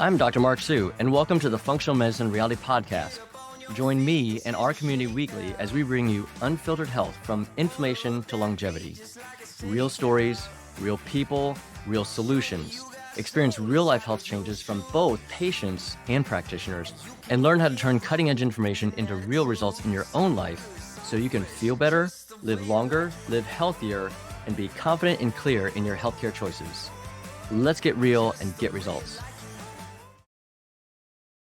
I'm Dr. Mark Sue, and welcome to the Functional Medicine Reality Podcast. Join me and our community weekly as we bring you unfiltered health from inflammation to longevity. Real stories, real people, real solutions. Experience real-life health changes from both patients and practitioners, and learn how to turn cutting-edge information into real results in your own life so you can feel better, live longer, live healthier, and be confident and clear in your healthcare choices. Let's get real and get results.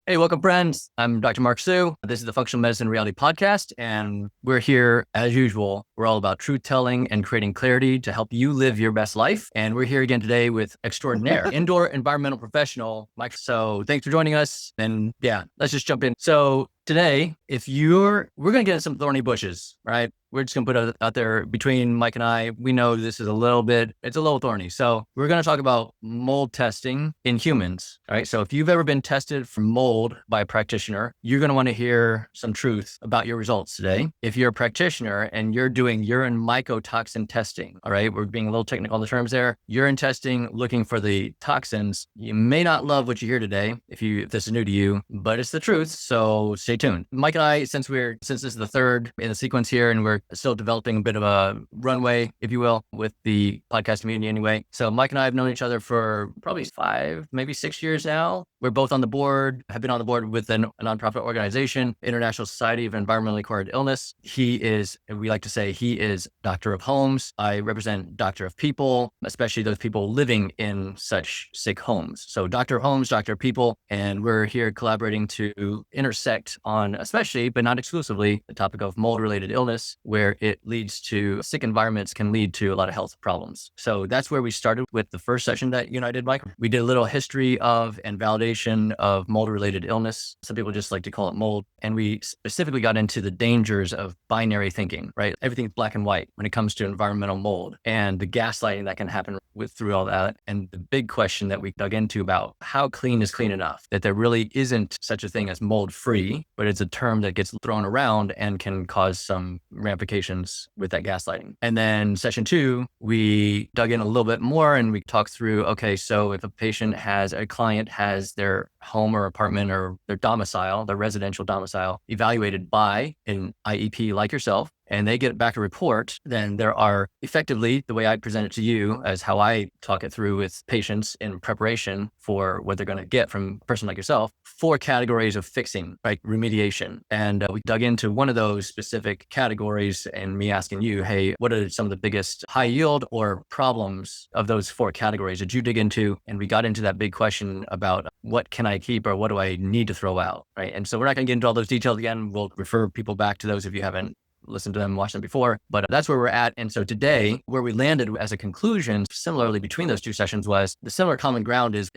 Hey, welcome, friends. I'm Dr. Mark Sue. This is the Functional Medicine Reality Podcast, and we're here as usual. We're all about truth telling and creating clarity to help you live your best life. And we're here again today with extraordinaire indoor environmental professional, Mike. So thanks for joining us. And yeah, let's just jump in. So today, we're going to get into some thorny bushes, right? We're just going to put it out there between Mike and I. We know this is it's a little thorny. So we're going to talk about mold testing in humans, right? So if you've ever been tested for mold by a practitioner, you're going to want to hear some truth about your results today. If you're a practitioner and you're doing urine mycotoxin testing, all right, we're being a little technical on the terms there. Urine testing, looking for the toxins. You may not love what you hear today if this is new to you, but it's the truth. So stay tuned. Mike and I, since this is the third in the sequence here, and we're still developing a bit of a runway, if you will, with the podcast community anyway. So Mike and I have known each other for probably 5, maybe 6 years now. We're both on the board, have been on the board with a nonprofit organization, International Society of Environmentally Acquired Illness. We like to say he is Doctor of Homes. I represent Doctor of People, especially those people living in such sick homes. So Doctor of Homes, Doctor of People, and we're here collaborating to intersect on, especially, but not exclusively, the topic of mold-related illness, where it leads to sick environments can lead to a lot of health problems. So that's where we started with the first session that you and I did, Mike. We did a little history of and validation of mold-related illness. Some people just like to call it mold. And we specifically got into the dangers of binary thinking, right? Everything's black and white when it comes to environmental mold and the gaslighting that can happen through all that. And the big question that we dug into about how clean is clean enough, that there really isn't such a thing as mold-free, but it's a term that gets thrown around and can cause some ramifications with that gaslighting. And then session 2, we dug in a little bit more and we talked through, okay, so if a client has their home or apartment or their domicile, their residential domicile, evaluated by an IEP like yourself, and they get back a report, then there are effectively, the way I present it to you as how I talk it through with patients in preparation for what they're going to get from a person like yourself, 4 categories of fixing, right? Remediation. And we dug into one of those specific categories and me asking you, hey, what are some of the biggest high yield or problems of those 4 categories that you dig into? And we got into that big question about what can I keep or what do I need to throw out, right? And so we're not going to get into all those details again. We'll refer people back to those if you haven't listened to them, watched them before, but that's where we're at. And so today, where we landed as a conclusion, similarly between those 2 sessions, was the similar common ground is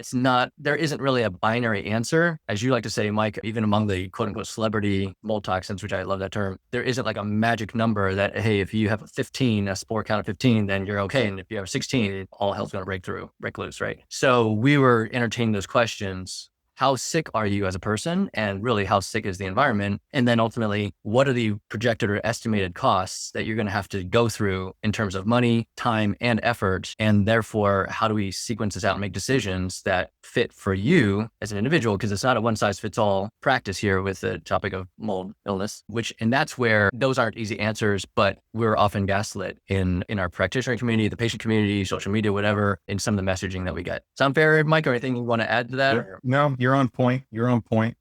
there isn't really a binary answer. As you like to say, Mike, even among the quote unquote celebrity mold toxins, which I love that term, there isn't like a magic number that, hey, if you have a spore count of 15, then you're okay. And if you have 16, all hell's going to break loose, right? So we were entertaining those questions. How sick are you as a person? And really, how sick is the environment? And then ultimately, what are the projected or estimated costs that you're going to have to go through in terms of money, time, and effort? And therefore, how do we sequence this out and make decisions that fit for you as an individual? Because it's not a one-size-fits-all practice here with the topic of mold illness, and that's where those aren't easy answers, but we're often gaslit in our practitioner community, the patient community, social media, whatever, in some of the messaging that we get. Sound fair, Mike, or anything you want to add to that? No, you're on point.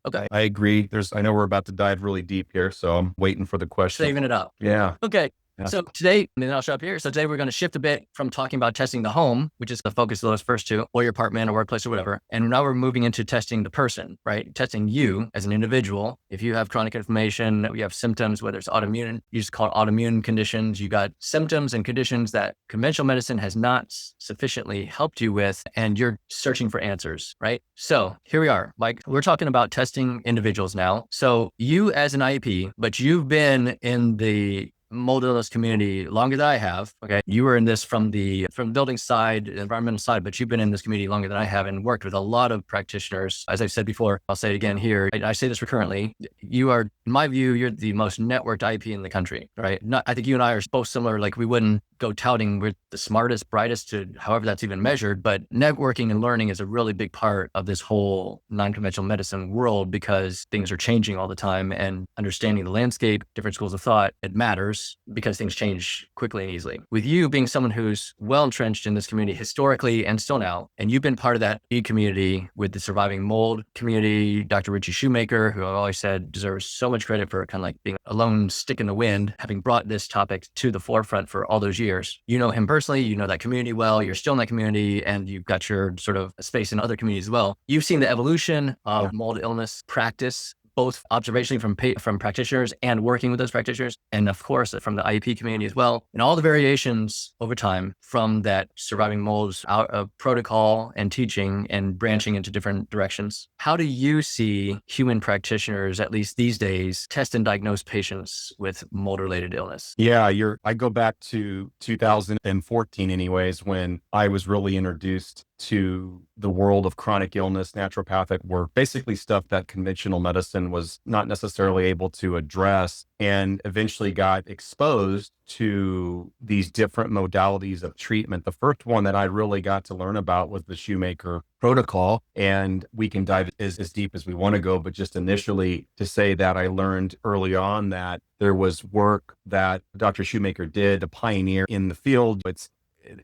Okay. I agree. I know we're about to dive really deep here, so I'm waiting for the question. Saving it up. Yeah. Okay. Yeah. So today, and then I'll show up here. So today we're going to shift a bit from talking about testing the home, which is the focus of those first 2, or your apartment or workplace or whatever. And now we're moving into testing the person, right? Testing you as an individual. If you have chronic inflammation, you have symptoms, whether it's autoimmune, you just call it autoimmune conditions. You got symptoms and conditions that conventional medicine has not sufficiently helped you with, and you're searching for answers, right? So here we are, Mike. We're talking about testing individuals now. So you as an IEP, but you've been in the mold illness community longer than I have. Okay. You were in this from the building side, environmental side, but you've been in this community longer than I have and worked with a lot of practitioners. As I've said before, I'll say it again here. I say this recurrently. You are, in my view, you're the most networked IP in the country, right? I think you and I are both similar. Like we wouldn't go touting we're the smartest, brightest, to however that's even measured, but networking and learning is a really big part of this whole non-conventional medicine world because things are changing all the time, and understanding the landscape, different schools of thought, it matters because things change quickly and easily. With you being someone who's well entrenched in this community historically and still now, and you've been part of that community with the surviving mold community, Dr. Richie Shoemaker, who I've always said deserves so much credit for kind of like being a lone stick in the wind, having brought this topic to the forefront for all those years. You know him personally, you know that community well, you're still in that community, and you've got your sort of space in other communities as well. You've seen the evolution of mold illness practice, both observationally from practitioners and working with those practitioners, and of course from the IEP community as well, and all the variations over time from that surviving molds out of protocol and teaching and branching into different directions. How do you see human practitioners, at least these days, test and diagnose patients with mold-related illness? Yeah, I go back to 2014 anyways, when I was really introduced to the world of chronic illness, naturopathic work, basically stuff that conventional medicine was not necessarily able to address, and eventually got exposed to these different modalities of treatment. The first one that I really got to learn about was the Shoemaker protocol, and we can dive as deep as we want to go, but just initially to say that I learned early on that there was work that Dr. Shoemaker did, a pioneer in the field.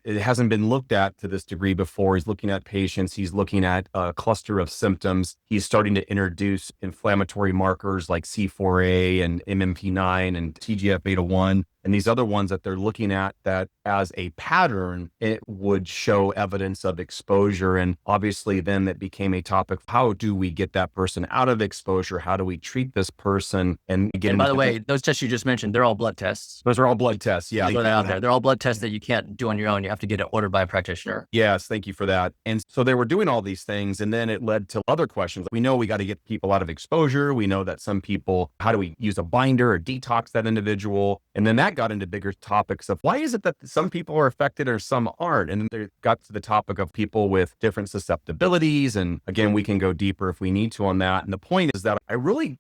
It hasn't been looked at to this degree before. He's looking at patients. He's looking at a cluster of symptoms. He's starting to introduce inflammatory markers like C4A and MMP9 and TGF-beta1 and these other ones that they're looking at, that as a pattern, it would show evidence of exposure. And obviously then it became a topic. How do we get that person out of exposure? How do we treat this person? And by the way, those tests you just mentioned, they're all blood tests. Those are all blood tests. Yeah. They're all blood tests that you can't do on your own. You have to get it ordered by a practitioner. Yes. Thank you for that. And so they were doing all these things. And then it led to other questions. We know we got to get people out of exposure. We know that some people, how do we use a binder or detox that individual? And then that got into bigger topics of why is it that some people are affected or some aren't? And then they got to the topic of people with different susceptibilities. And again, we can go deeper if we need to on that. And the point is that I really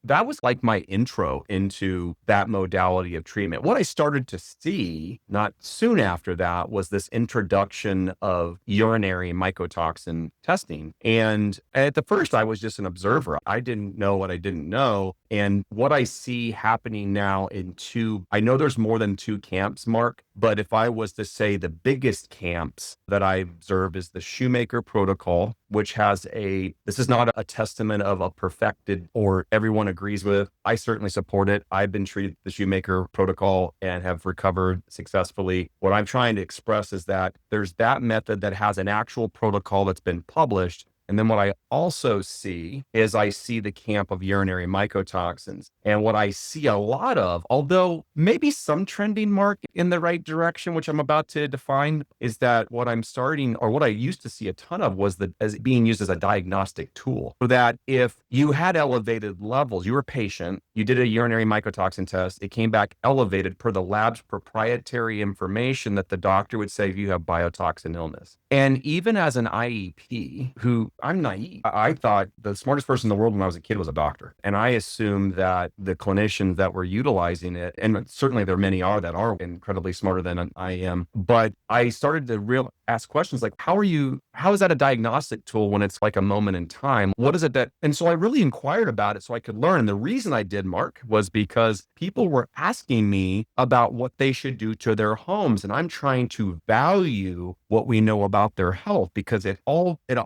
that was like my intro into that modality of treatment. What I started to see not soon after that was this introduction of urinary mycotoxin testing. And at the first, I was just an observer. I didn't know what I didn't know. And what I see happening now I know there's more than two camps, Mark, but if I was to say the biggest camps that I observe is the Shoemaker protocol, which this is not a testament of a perfected or everyone agrees with. I certainly support it. I've been treated the Shoemaker protocol and have recovered successfully. What I'm trying to express is that there's that method that has an actual protocol that's been published. And then what I also see is I see the camp of urinary mycotoxins. And what I see a lot of, although maybe some trending, Mark, in the right direction, which I'm about to define, is that what I used to see a ton of was as being used as a diagnostic tool. So that if you had elevated levels, you were a patient, you did a urinary mycotoxin test, it came back elevated per the lab's proprietary information, that the doctor would say you have biotoxin illness. And even as an IEP, who I'm naive, I thought the smartest person in the world when I was a kid was a doctor. And I assumed that the clinicians that were utilizing it, and certainly there are many that are incredibly smarter than I am, but I started to ask questions like, how is that a diagnostic tool when it's like a moment in time? What is it and so I really inquired about it so I could learn. And the reason I did, Mark, was because people were asking me about what they should do to their homes. And I'm trying to value what we know about their health, because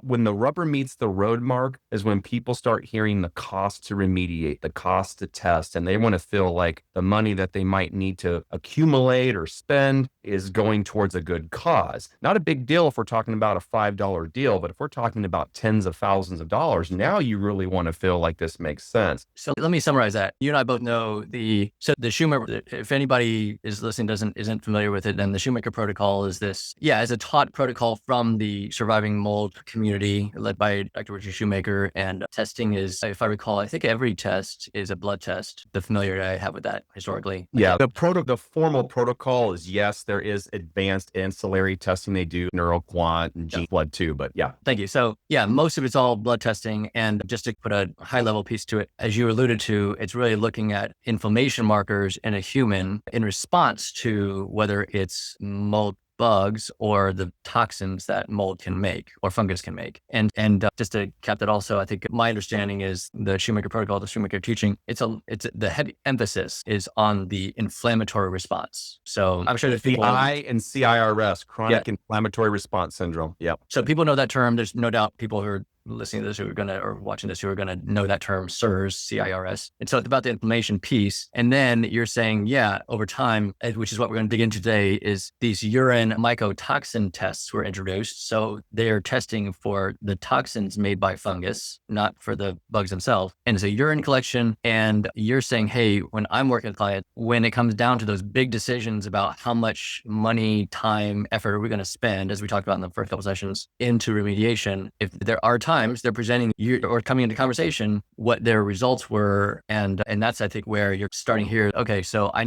when the rubber meets the road, Mark, is when people start hearing the cost to remediate, the cost to test, and they want to feel like the money that they might need to accumulate or spend is going towards a good cause. Not a big big deal if we're talking about a $5 deal, but if we're talking about tens of thousands of dollars, now you really want to feel like this makes sense. So let me summarize that. You and I both know the Shoemaker, if anybody is listening, isn't familiar with it, then the Shoemaker protocol is this, is a taught protocol from the surviving mold community led by Dr. Richard Shoemaker. And testing is, if I recall, I think every test is a blood test, the familiarity I have with that historically. Yeah. The formal protocol is, yes, there is advanced ancillary testing they do, neuroquant and gene blood too, but yeah. Thank you. So most of it's all blood testing. And just to put a high level piece to it, as you alluded to, it's really looking at inflammation markers in a human in response to whether it's mold bugs or the toxins that mold can make or fungus can make. And just to cap that also, I think my understanding is the Shoemaker protocol, the Shoemaker teaching, it's the heavy emphasis is on the inflammatory response. So I'm sure there's people... CI and CIRS, chronic inflammatory response syndrome. Yep. So people know that term. There's no doubt people who are listening to this or watching this who are going to know that term, CIRS, CIRS. And so it's about the inflammation piece. And then you're saying, over time, which is what we're going to dig into today, is these urine mycotoxin tests were introduced. So they're testing for the toxins made by fungus, not for the bugs themselves. And it's a urine collection. And you're saying, hey, when I'm working with clients, when it comes down to those big decisions about how much money, time, effort are we going to spend, as we talked about in the first couple sessions, into remediation, if there are times they're presenting you or coming into conversation what their results were. And that's, I think, where you're starting here. Okay, so I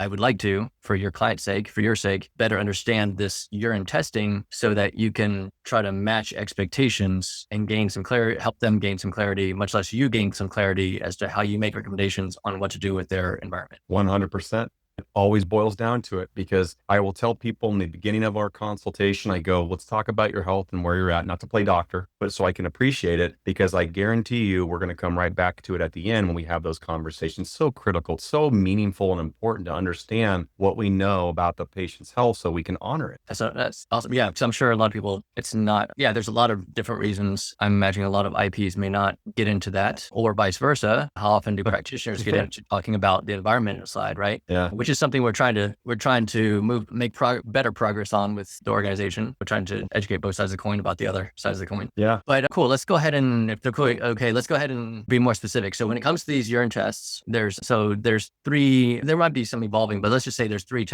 would like to, for your client's sake, for your sake, better understand this urine testing so that you can try to match expectations and gain some clarity, help them gain some clarity, much less you gain some clarity as to how you make recommendations on what to do with their environment. 100%. It always boils down to it, because I will tell people in the beginning of our consultation, I go, let's talk about your health and where you're at, not to play doctor, but so I can appreciate it, because I guarantee you we're going to come right back to it at the end when we have those conversations. So critical, so meaningful and important to understand what we know about the patient's health so we can honor it. That's awesome. Yeah, because I'm sure a lot of people, it's not, there's a lot of different reasons. I'm imagining a lot of IPs may not get into that, or vice versa. How often do practitioners get into talking about the environmental side, right? Yeah. Which is something we're trying to make better progress on with the organization. We're trying to educate both sides of the coin about the other sides of the coin. Yeah. But cool. Let's go ahead and let's go ahead and be more specific. So when it comes to these urine tests, there's three, there might be some evolving, but let's just say there's three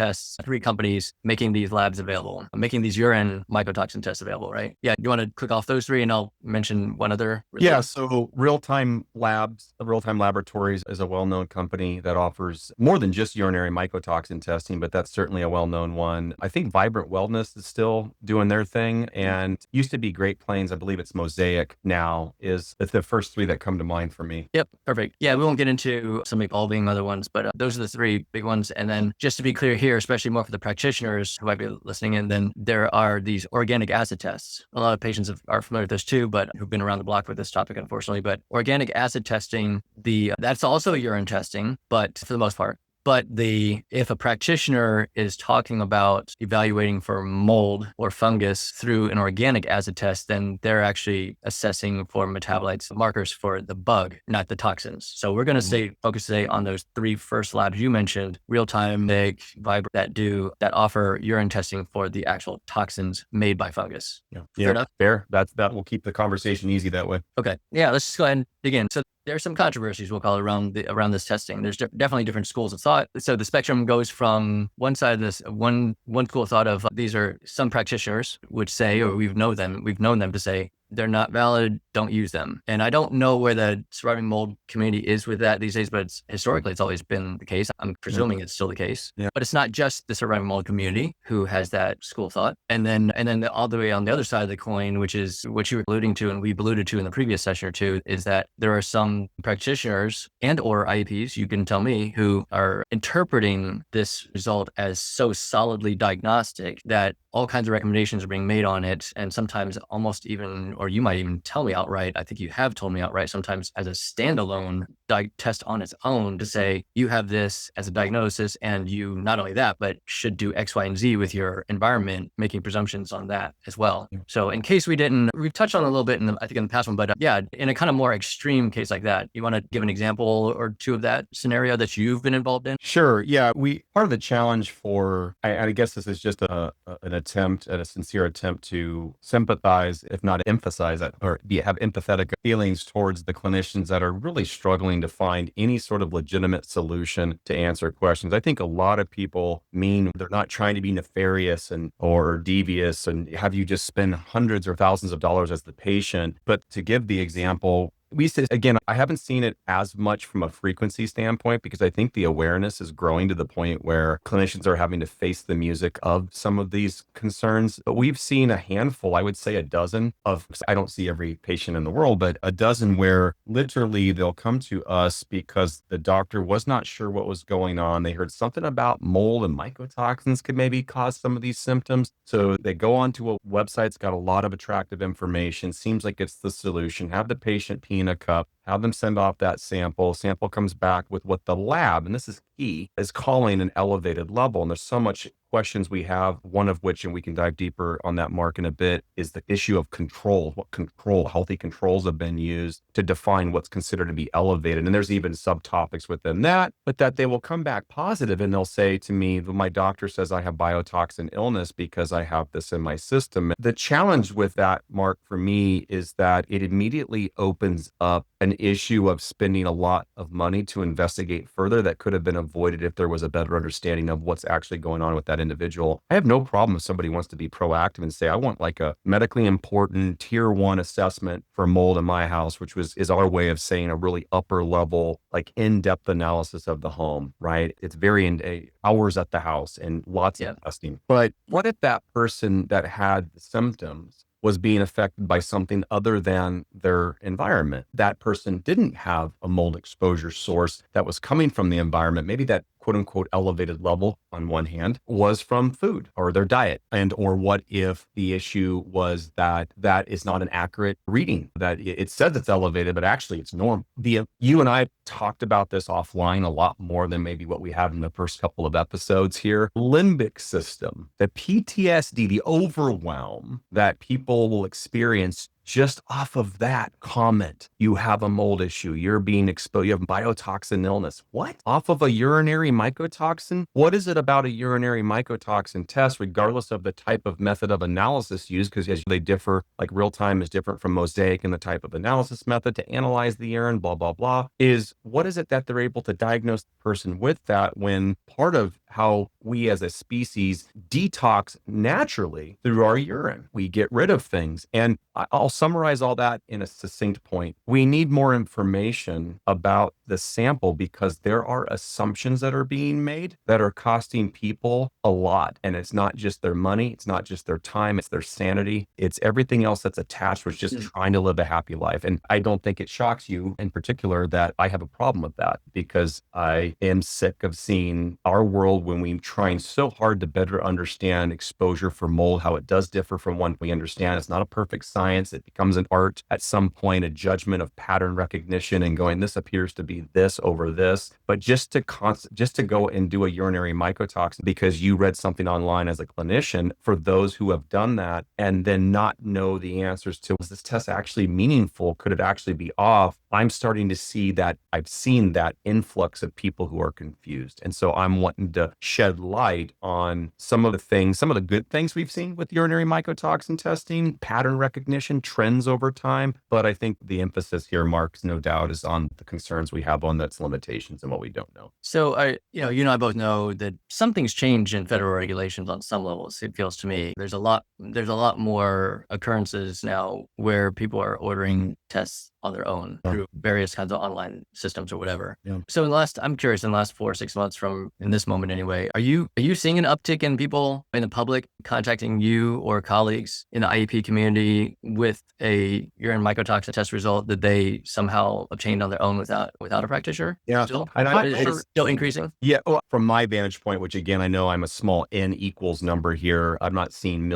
companies making these labs available, making these urine mycotoxin tests available, right? Yeah. You want to click off those three and I'll mention one other? Yeah. So Real-Time Laboratories is a well-known company that offers more than just urinary mycotoxin testing, but that's certainly a well-known one. I think Vibrant Wellness is still doing their thing, and used to be Great Plains. I believe it's Mosaic now. It's the first three that come to mind for me. Yep. Perfect. Yeah. We won't get into some evolving other ones, but those are the three big ones. And then just to be clear here, especially more for the practitioners who might be listening in, then there are these organic acid tests. A lot of patients are familiar with this too, but who've been around the block with this topic, unfortunately. But organic acid testing, that's also urine testing, but for the most part. But if a practitioner is talking about evaluating for mold or fungus through an organic acid test, then they're actually assessing for metabolites, markers for the bug, not the toxins. So we're going to focus today on those three first labs you mentioned, Real-Time, Vibrant, that offer urine testing for the actual toxins made by fungus. Yeah. Fair enough? Fair. That will keep the conversation easy that way. Okay. Yeah. Let's just go ahead and dig in. So there's some controversies, we'll call it, around this testing. There's definitely different schools of thought. So the spectrum goes from one side of this, one school of thought of these are some practitioners would say, or we've known them to say, they're not valid, don't use them. And I don't know where the surviving mold community is with that these days, but historically it's always been the case. I'm presuming it's still the case. Yeah. But it's not just the surviving mold community who has that school of thought. And then all the way on the other side of the coin, which is what you were alluding to and we've alluded to in the previous session or two, is that there are some practitioners and or IEPs, you can tell me, who are interpreting this result as so solidly diagnostic that all kinds of recommendations are being made on it, and sometimes almost even or you might even tell me outright, I think you have told me outright sometimes as a standalone test on its own to say, you have this as a diagnosis and you not only that, but should do X, Y, and Z with your environment, making presumptions on that as well. So in case we've touched on it a little bit I think in the past one, but yeah, in a kind of more extreme case like that, you want to give an example or two of that scenario that you've been involved in? Sure. Yeah. Part of the challenge I guess this is just a sincere attempt to sympathize, if not emphasize it, or have empathetic feelings towards the clinicians that are really struggling to find any sort of legitimate solution to answer questions. I think a lot of people mean they're not trying to be nefarious or devious and have you just spend hundreds or thousands of dollars as the patient. But to give the example, we say, again, I haven't seen it as much from a frequency standpoint because I think the awareness is growing to the point where clinicians are having to face the music of some of these concerns. But we've seen a handful, I would say a dozen I don't see every patient in the world, but a dozen where literally they'll come to us because the doctor was not sure what was going on. They heard something about mold and mycotoxins could maybe cause some of these symptoms. So they go onto a website, it's got a lot of attractive information, seems like it's the solution, have the patient pee in a cup, have them send off that sample. Sample comes back with what the lab, and this is key, is calling an elevated level. And there's so much questions we have, one of which, and we can dive deeper on that, Mark, in a bit, is the issue of control. What healthy controls have been used to define what's considered to be elevated. And there's even subtopics within that, but that they will come back positive and they'll say to me, well, my doctor says I have biotoxin illness because I have this in my system. The challenge with that, Mark, for me, is that it immediately opens up an issue of spending a lot of money to investigate further that could have been avoided if there was a better understanding of what's actually going on with that individual. I have no problem if somebody wants to be proactive and say, I want like a medically important tier 1 assessment for mold in my house, which is our way of saying a really upper level, like in-depth analysis of the home, right? It's very hours at the house and lots of testing. But what if that person that had the symptoms was being affected by something other than their environment? That person didn't have a mold exposure source that was coming from the environment. Maybe that quote unquote elevated level on one hand was from food or their diet. Or what if the issue was that is not an accurate reading, that it says it's elevated, but actually it's normal. You and I talked about this offline a lot more than maybe what we have in the first couple of episodes here. Limbic system, the PTSD, the overwhelm that people will experience just off of that comment. You have a mold issue. You're being exposed. You have biotoxin illness. What? Off of a urinary mycotoxin? What is it about a urinary mycotoxin test, regardless of the type of method of analysis used, because as they differ, like real time is different from mosaic in the type of analysis method to analyze the urine, blah, blah, blah, is what is it that they're able to diagnose the person with that when part of how we as a species detox naturally through our urine, we get rid of things. And I'll summarize all that in a succinct point. We need more information about the sample because there are assumptions that are being made that are costing people a lot. And it's not just their money. It's not just their time. It's their sanity. It's everything else that's attached with just trying to live a happy life. And I don't think it shocks you in particular that I have a problem with that because I am sick of seeing our world when we're trying so hard to better understand exposure for mold, how it does differ from one we understand. It's not a perfect science. It becomes an art at some point, a judgment of pattern recognition and going, this appears to be this over this. But just to go and do a urinary mycotoxin because you read something online as a clinician, for those who have done that and then not know the answers to, was this test actually meaningful? Could it actually be off? I'm starting to see that. I've seen that influx of people who are confused. And so I'm wanting to shed light on some of the good things we've seen with urinary mycotoxin testing, pattern recognition, trends over time. But I think the emphasis here, Mark, no doubt, is on the concerns we have on its limitations and what we don't know. So you and I both know that something's changed in federal regulations on some levels. It feels to me there's a lot more occurrences now where people are ordering tests on their own through various kinds of online systems or whatever. Yeah. So I'm curious, in the last 4 or 6 months from in this moment anyway. Are you seeing an uptick in people in the public contacting you or colleagues in the IEP community with a urine mycotoxin test result that they somehow obtained on their own without a practitioner? Yeah. Still? And I'm It's sure. still increasing? Yeah, well, from my vantage point, which again, I know I'm a small n equals number here. I'm not seeing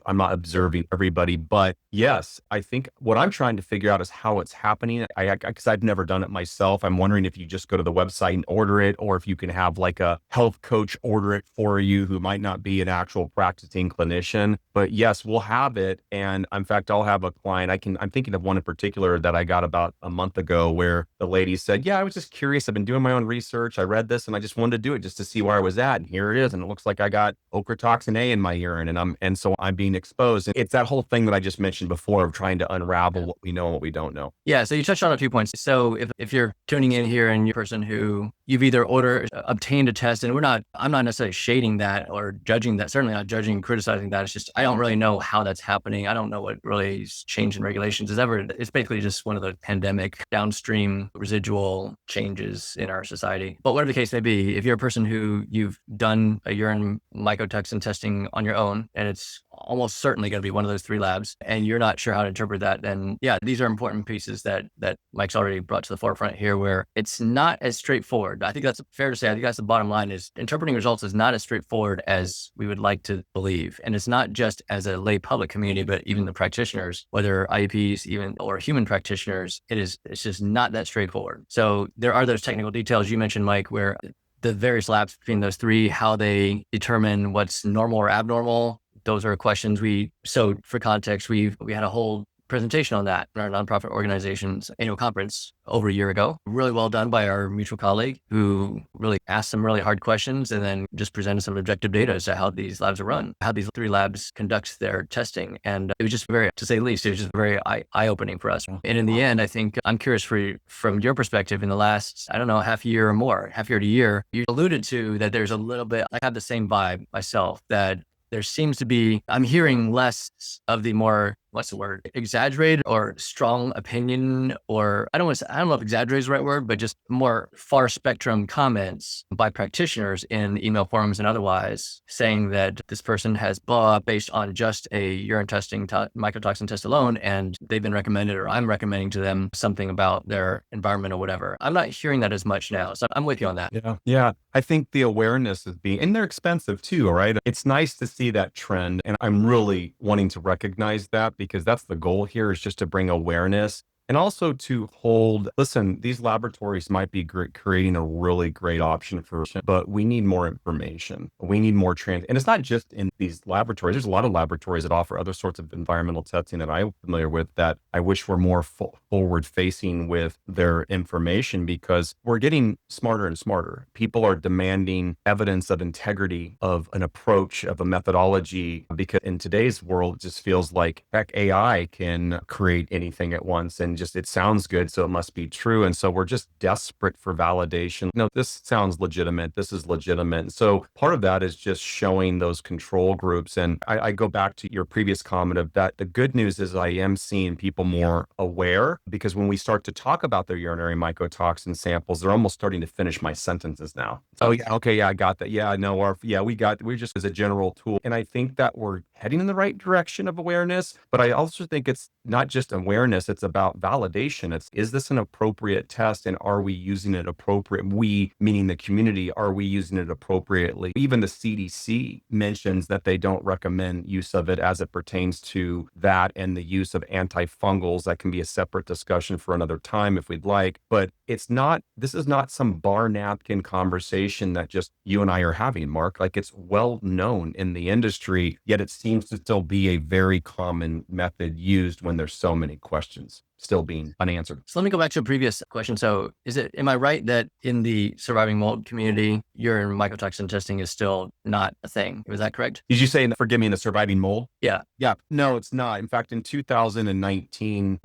I'm not observing everybody, but yes, I think what I'm trying to figure out is how it's happening. Because I've never done it myself. I'm wondering if you just go to the website and order it, or if you can have like a health coach order it for you who might not be an actual practicing clinician. But yes, we'll have it. And in fact, I'll have a client. I'm thinking of one in particular that I got about a month ago where the lady said, yeah, I was just curious. I've been doing my own research. I read this and I just wanted to do it just to see where I was at. And here it is. And it looks like I got ochratoxin A in my urine and so I'm being exposed. And it's that whole thing that I just mentioned before of trying to unravel what we know and what we don't know. Yeah. So you touched on a few points. So if you're tuning in here and you're a person who you've either obtained a test, and I'm not necessarily shading that or judging that, certainly not judging, criticizing that. It's just, I don't really know how that's happening. I don't know what really is changed in regulations it's basically just one of the pandemic downstream residual changes in our society. But whatever the case may be, if you're a person who you've done a urine mycotoxin testing on your own, and it's almost certainly going to be one of those 3 labs, and you're not sure how to interpret that, then yeah, these are important pieces that Mike's already brought to the forefront here, where it's not as straightforward. I think that's fair to say. I think that's the bottom line, is interpreting results is not as straightforward as we would like to believe. And it's not just as a lay public community, but even the practitioners, whether IEPs even or human practitioners, it's just not that straightforward. So there are those technical details you mentioned, Mike, where the various labs between those 3, how they determine what's normal or abnormal. Those are questions so for context, we had a whole presentation on that in our nonprofit organization's annual conference over a year ago. Really well done by our mutual colleague who really asked some really hard questions and then just presented some objective data as to how these labs are run, how these 3 labs conduct their testing. And it was just to say the least, it was just very eye-opening for us. And in the end, I think I'm curious from your perspective in the last, I don't know, half year to year, you alluded to that there's a little bit, I have the same vibe myself, that there seems to be, I'm hearing less of the more, what's the word, exaggerated or strong opinion, or I don't know if exaggerated is the right word, but just more far spectrum comments by practitioners in email forums and otherwise, saying that this person has blah based on just a urine testing mycotoxin test alone, and they've been recommended, or I'm recommending to them something about their environment or whatever. I'm not hearing that as much now. So I'm with you on that. Yeah. I think the awareness is and they're expensive too, right? It's nice to see that trend. And I'm really wanting to recognize that, because that's the goal here, is just to bring awareness. And also to listen, these laboratories might be creating a really great option but we need more information. We need more and it's not just in these laboratories. There's a lot of laboratories that offer other sorts of environmental testing that I'm familiar with that I wish were more forward facing with their information, because we're getting smarter and smarter. People are demanding evidence of integrity of an approach, of a methodology, because in today's world, it just feels like heck, AI can create anything at once. And it sounds good, so it must be true. And so we're just desperate for validation. No, this sounds legitimate. This is legitimate. So part of that is just showing those control groups. And I go back to your previous comment of that. The good news is I am seeing people more aware, because when we start to talk about their urinary mycotoxin samples, they're almost starting to finish my sentences now. Oh, yeah. Okay. Yeah, I got that. Yeah, no, we're just as a general tool. And I think that we're heading in the right direction of awareness, but I also think it's not just awareness, it's about validation. Is this an appropriate test, and are we using it appropriate? We, meaning the community, are we using it appropriately? Even the CDC mentions that they don't recommend use of it as it pertains to that and the use of antifungals. That can be a separate discussion for another time if we'd like, but this is not some bar napkin conversation that just you and I are having, Mark. Like, it's well known in the industry, yet it seems to still be a very common method used when there's so many questions still being unanswered. So let me go back to a previous question. So am I right that in the surviving mold community, urine mycotoxin testing is still not a thing? Was that correct? Did you say, forgive me, in the surviving mold? Yeah. Yeah. No, it's not. In fact, in 2019,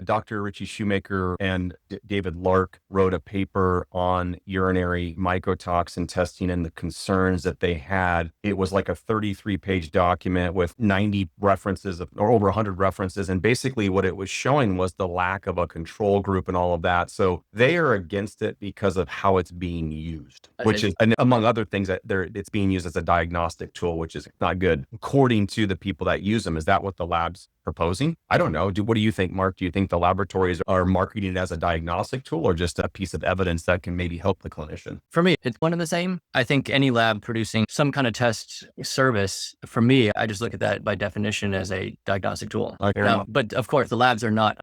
Dr. Richie Shoemaker and David Lark wrote a paper on urinary mycotoxin testing and the concerns that they had. It was like a 33-page document with 90 references or over 100 references. And basically what it was showing was the lack of a control group and all of that. So they are against it because of how it's being used, which is, and among other things, that it's being used as a diagnostic tool, which is not good, according to the people that use them. Is that what the lab's proposing? I don't know. What do you think, Mark? Do you think the laboratories are marketing it as a diagnostic tool or just a piece of evidence that can maybe help the clinician? For me, it's one and the same. I think any lab producing some kind of test service, for me, I just look at that by definition as a diagnostic tool. Now, but of course, the labs are not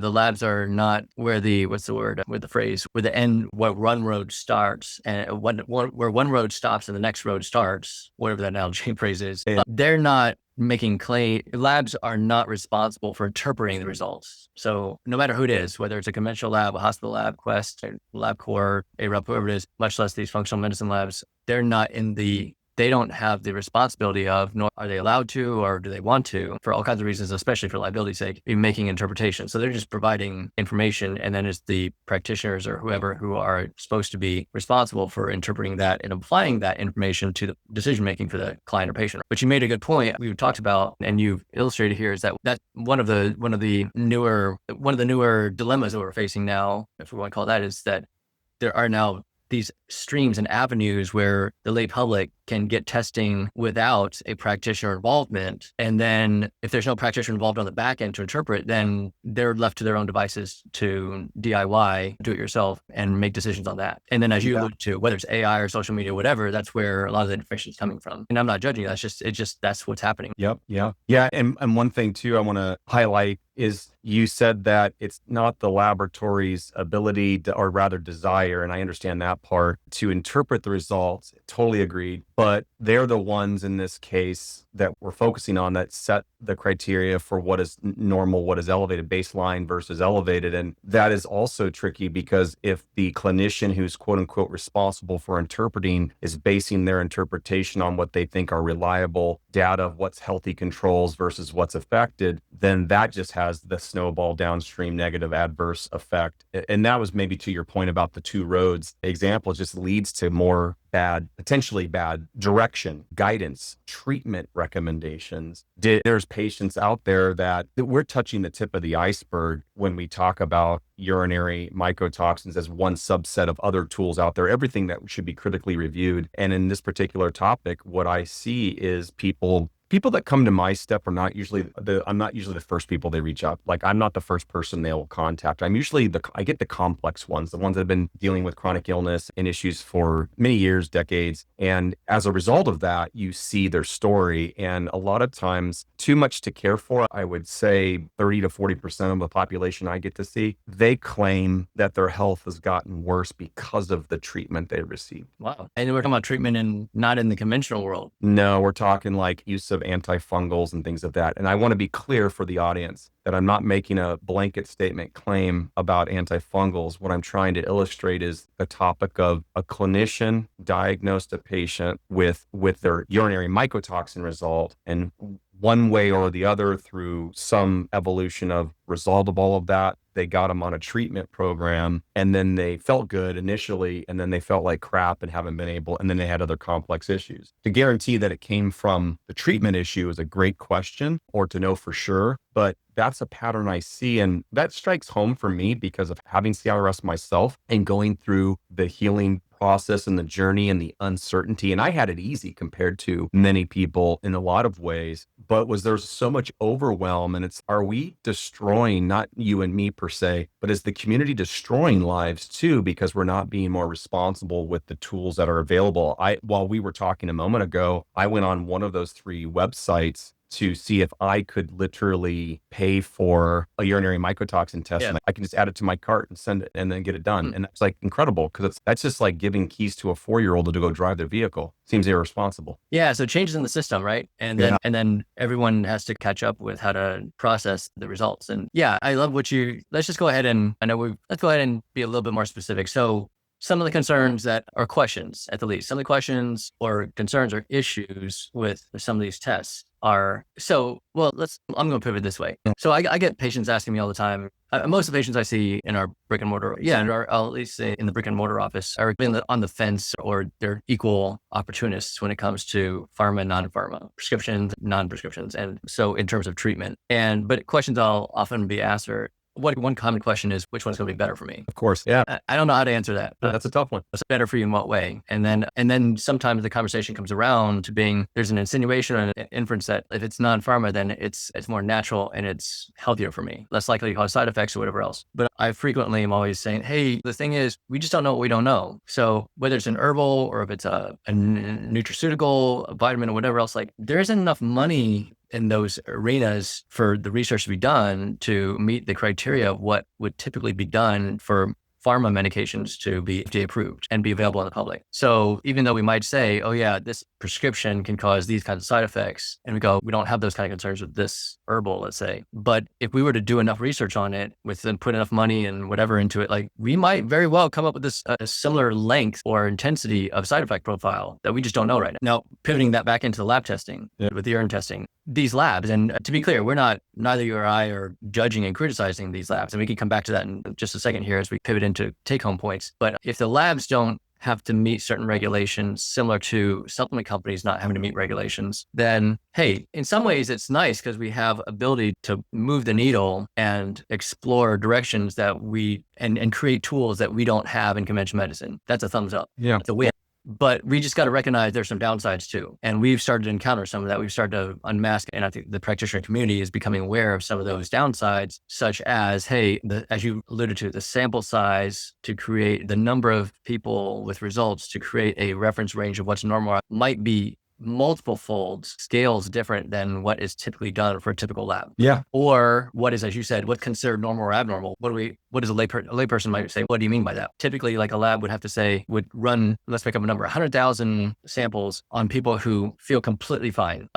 where the, where the end, where one road starts and where one road stops and the next road starts, whatever that analogy phrase is. Yeah. They're not making claim. Labs are not responsible for interpreting the results. So no matter who it is, whether it's a conventional lab, a hospital lab, Quest, LabCorp, ARUP, whoever it is, much less these functional medicine labs, they don't have the responsibility of, nor are they allowed to, or do they want to, for all kinds of reasons, especially for liability's sake, be making interpretations. So they're just providing information, and then it's the practitioners or whoever who are supposed to be responsible for interpreting that and applying that information to the decision-making for the client or patient. But you made a good point. We've talked about, and you've illustrated here, is that one of the newer dilemmas that we're facing now, if we want to call it that, is that there are now these streams and avenues where the lay public can get testing without a practitioner involvement. And then if there's no practitioner involved on the back end to interpret, then they're left to their own devices to DIY, do it yourself, and make decisions on that. And then as you alluded to, whether it's AI or social media, whatever, that's where a lot of the information is coming from. And I'm not judging you. That's what's happening. Yep. Yeah. Yeah. And one thing too, I want to highlight is you said that it's not the laboratory's ability to, or rather desire, and I understand that part, to interpret the results. Totally agreed. But they're the ones in this case that we're focusing on that set the criteria for what is normal, what is elevated, baseline versus elevated. And that is also tricky because if the clinician who's quote unquote responsible for interpreting is basing their interpretation on what they think are reliable data of what's healthy controls versus what's affected, then that just has the snowball downstream negative adverse effect. And that was maybe to your point about the two roads example, just leads to more potentially bad direction, guidance, treatment recommendations. There's patients out there that we're touching the tip of the iceberg when we talk about urinary mycotoxins as one subset of other tools out there, everything that should be critically reviewed. And in this particular topic, what I see is people that come to my step are not usually I'm not usually the first people they reach out. Like I'm not the first person they will contact. I'm usually I get the complex ones, the ones that have been dealing with chronic illness and issues for many years, decades. And as a result of that, you see their story. And a lot of times too much to care for. I would say 30 to 40% of the population I get to see, they claim that their health has gotten worse because of the treatment they received. Wow. And we're talking about treatment not in the conventional world. No, we're talking like use of antifungals and things of that. And I want to be clear for the audience that I'm not making a blanket statement claim about antifungals. What I'm trying to illustrate is the topic of a clinician diagnosed a patient with their urinary mycotoxin result, and one way or the other, through some evolution of result of all of that, they got them on a treatment program, and then they felt good initially, and then they felt like crap and haven't been able, and then they had other complex issues. To guarantee that it came from the treatment issue is a great question, or to know for sure, but that's a pattern I see. And that strikes home for me because of having CRS myself and going through the healing process and the journey and the uncertainty. And I had it easy compared to many people in a lot of ways, but there's so much overwhelm, and are we destroying, not you and me per se, but is the community destroying lives too, because we're not being more responsible with the tools that are available? While we were talking a moment ago, I went on one of those 3 websites to see if I could literally pay for a urinary mycotoxin test. Yeah. And I can just add it to my cart and send it and then get it done. And it's like incredible because that's just like giving keys to a 4-year-old to go drive their vehicle. Seems irresponsible. Yeah. So changes in the system, right? And then everyone has to catch up with how to process the results. And yeah, I love let's just go ahead and, let's go ahead and be a little bit more specific. So some of the concerns that are questions, at the least, some of the questions or concerns or issues with some of these tests I'm going to pivot this way. So I get patients asking me all the time. Most of the patients I see in our brick and mortar, or I'll at least say in the brick and mortar office, are on the fence, or they're equal opportunists when it comes to pharma and non-pharma, prescriptions, non-prescriptions. And so in terms of treatment, but questions I'll often be asked are, one common question is, which one's going to be better for me? Of course. Yeah. I don't know how to answer that. That's a tough one. It's better for you in what way? And then sometimes the conversation comes around to being, there's an insinuation or an inference that if it's non-pharma, then it's more natural and it's healthier for me, less likely to cause side effects or whatever else. But I frequently am always saying, hey, the thing is, we just don't know what we don't know. So whether it's an herbal or if it's a nutraceutical, a vitamin or whatever else, like there isn't enough money in those arenas for the research to be done to meet the criteria of what would typically be done for pharma medications to be FDA approved and be available in the public. So even though we might say, oh yeah, this prescription can cause these kinds of side effects, and we go, we don't have those kind of concerns with this herbal, let's say. But if we were to do enough research on it, with then put enough money and whatever into it, like we might very well come up with this a similar length or intensity of side effect profile that we just don't know right now. Now, pivoting that back into the lab testing, with the urine testing, these labs, and to be clear, neither you or I are judging and criticizing these labs. And we can come back to that in just a second here as we pivot into take home points. But if the labs don't have to meet certain regulations similar to supplement companies not having to meet regulations, then hey, in some ways it's nice because we have ability to move the needle and explore directions that we and create tools that we don't have in conventional medicine. That's a thumbs up. Yeah. That's a win. But we just got to recognize there's some downsides too. And we've started to encounter some of that. We've started to unmask, and I think the practitioner community is becoming aware of some of those downsides, such as, hey, as you alluded to, the sample size to create the number of people with results to create a reference range of what's normal might be multiple folds, scales different than what is typically done for a typical lab. Yeah. Or what is, as you said, what's considered normal or abnormal? What is a layperson might say, what do you mean by that? Typically, like a lab would have to say, would run, let's make up a number, 100,000 samples on people who feel completely fine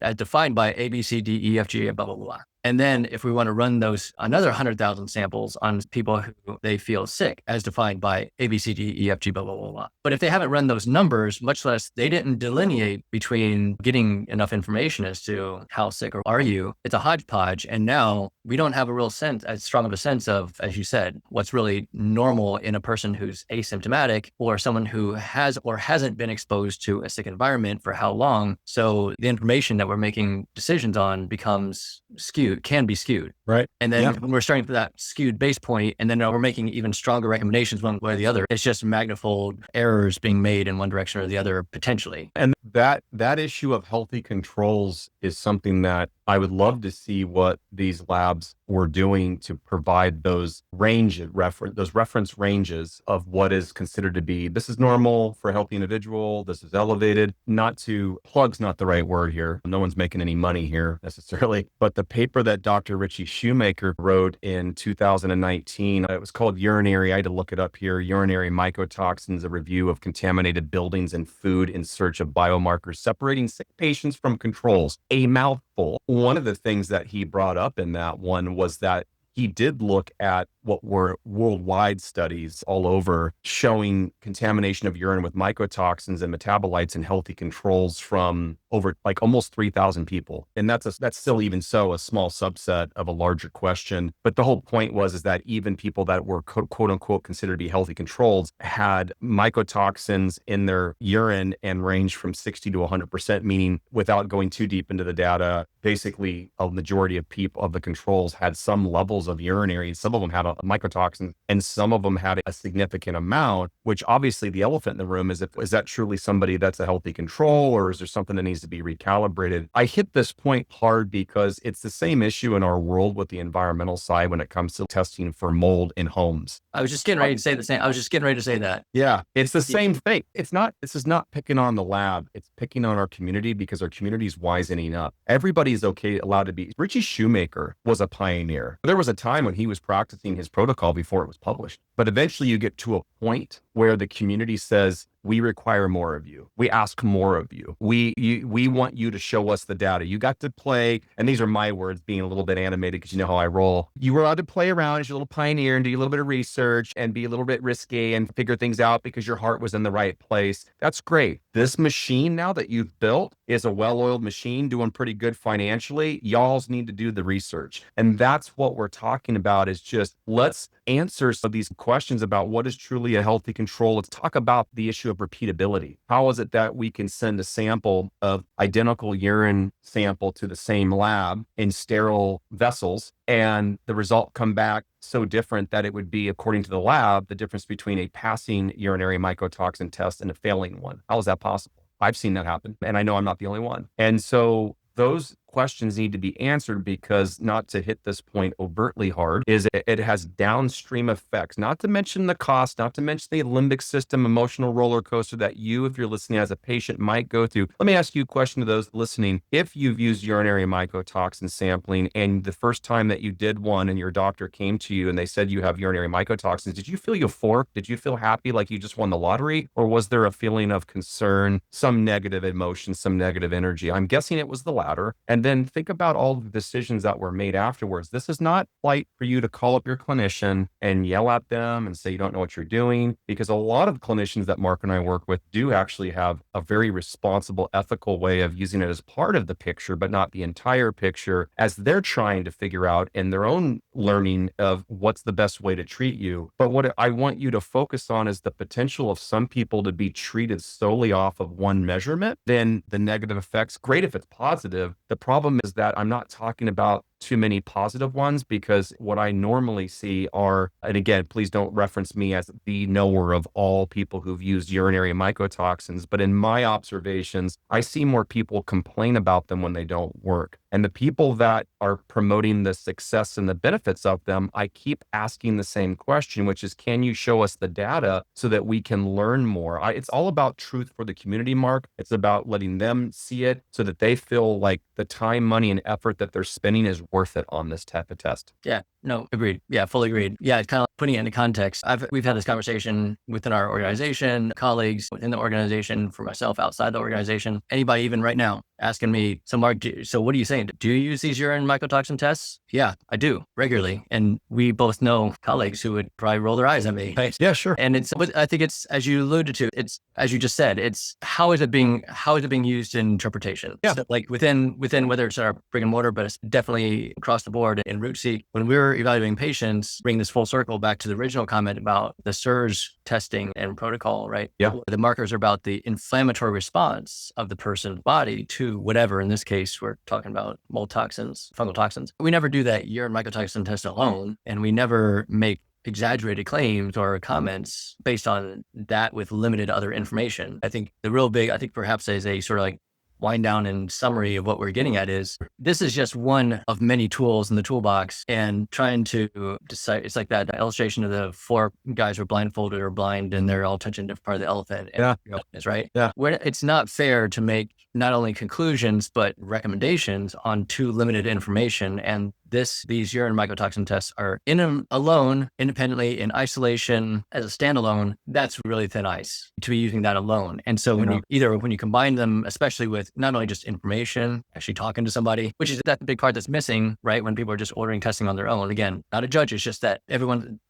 as defined by A, B, C, D, E, F, G, blah, blah, blah. And then if we want to run those another 100,000 samples on people who they feel sick as defined by A, B, C, D, E, F, G, blah, blah, blah, blah. But if they haven't run those numbers, much less they didn't delineate between getting enough information as to how sick are you, it's a hodgepodge. And now we don't have a real sense, as strong of a sense of, as you said, what's really normal in a person who's asymptomatic or someone who has or hasn't been exposed to a sick environment for how long. So the information that we're making decisions on becomes skewed, can be skewed. Right. And then when we're starting from that skewed base point, and then we're making even stronger recommendations one way or the other, it's just magnified errors being made in one direction or the other potentially. And that issue of healthy controls is something that I would love to see what these labs were doing to provide those reference ranges of what is considered to be, this is normal for a healthy individual, this is elevated. Plug's not the right word here. No one's making any money here necessarily, but the paper that Dr. Richie Shoemaker wrote in 2019, it was called Urinary, I had to look it up here, Urinary Mycotoxins, a review of contaminated buildings and food in search of biomarkers separating sick patients from controls. A mouthful. One of the things that he brought up in that one was that he did look at what were worldwide studies all over showing contamination of urine with mycotoxins and metabolites in healthy controls from over like almost 3,000 people. And that's still even so a small subset of a larger question. But the whole point is that even people that were quote unquote considered to be healthy controls had mycotoxins in their urine and ranged from 60 to 100%, meaning without going too deep into the data, basically a majority of people of the controls had some levels of urinary. Some of them had a mycotoxin and some of them had a significant amount, which obviously the elephant in the room is that truly somebody that's a healthy control, or is there something that needs to be recalibrated? I hit this point hard because it's the same issue in our world with the environmental side when it comes to testing for mold in homes. I was just getting ready to say the same. I was just getting ready to say that. Yeah, it's the same thing. This is not picking on the lab. It's picking on our community because our community is wisening up. Everybody's allowed to be. Richie Shoemaker was a pioneer. There was a time when he was practicing his protocol before it was published. But eventually you get to a point where the community says, we require more of you. We ask more of you. We want you to show us the data. You got to play, and these are my words being a little bit animated because you know how I roll. You were allowed to play around as a little pioneer and do a little bit of research and be a little bit risky and figure things out because your heart was in the right place. That's great. This machine now that you've built is a well-oiled machine doing pretty good financially. Y'all's need to do the research. And that's what we're talking about is just let's answer some of these questions about what is truly a healthy control, let's talk about the issue of repeatability. How is it that we can send a sample of identical urine sample to the same lab in sterile vessels and the result come back so different that it would be, according to the lab, the difference between a passing urinary mycotoxin test and a failing one? How is that possible? I've seen that happen, and I know I'm not the only one. And so those questions need to be answered, because, not to hit this point overtly hard, is it has downstream effects, not to mention the cost, not to mention the limbic system emotional roller coaster that you, if you're listening as a patient, might go through. Let me ask you a question to those listening. If you've used urinary mycotoxin sampling, and the first time that you did one and your doctor came to you and they said you have urinary mycotoxins, did you feel euphoric? Did you feel happy like you just won the lottery? Or was there a feeling of concern, some negative emotion, some negative energy? I'm guessing it was the latter. And then think about all the decisions that were made afterwards. This is not polite for you to call up your clinician and yell at them and say you don't know what you're doing, because a lot of clinicians that Mark and I work with do actually have a very responsible, ethical way of using it as part of the picture, but not the entire picture, as they're trying to figure out in their own learning of what's the best way to treat you. But what I want you to focus on is the potential of some people to be treated solely off of one measurement, then the negative effects. Great if it's positive. The problem is that I'm not talking about too many positive ones, because what I normally see are, and again, please don't reference me as the knower of all people who've used urinary mycotoxins, but in my observations, I see more people complain about them when they don't work. And the people that are promoting the success and the benefits of them, I keep asking the same question, which is, can you show us the data so that we can learn more? It's all about truth for the community, Mark. It's about letting them see it so that they feel like the time, money, and effort that they're spending is worth it on this type of test. Yeah, no, agreed. Yeah, fully agreed. Yeah, it's kind of putting it into context. We've had this conversation within our organization, colleagues within the organization, for myself outside the organization, anybody even right now asking me, so Mark, so what are you saying? Do you use these urine mycotoxin tests? Yeah, I do regularly. And we both know colleagues who would probably roll their eyes at me. Right? Yeah, sure. And I think it's, as you alluded to, it's, as you just said, it's how is it being used in interpretation? Yeah. So like within whether it's our brick and mortar, but it's definitely across the board in RootSeek, when we're evaluating patients, bring this full circle back to the original comment about the SIRS testing and protocol, right? Yeah. The markers are about the inflammatory response of the person's body to whatever. In this case, we're talking about mold toxins, fungal toxins. We never do that urine mycotoxin test alone, and we never make exaggerated claims or comments based on that with limited other information. I think the real big, I think perhaps as a sort of like wind down and summary of what we're getting at is, this is just one of many tools in the toolbox, and trying to decide. It's like that illustration of the four guys who are blindfolded or blind and they're all touching a different part of the elephant. Yeah. Is right. Yeah. It's not fair to make not only conclusions, but recommendations on too limited information. And these urine mycotoxin tests are alone, independently, in isolation, as a standalone. That's really thin ice to be using that alone. And so when you combine them, especially with not only just information, actually talking to somebody, which is that the big part that's missing, right? When people are just ordering testing on their own. Again, not a judge. It's just that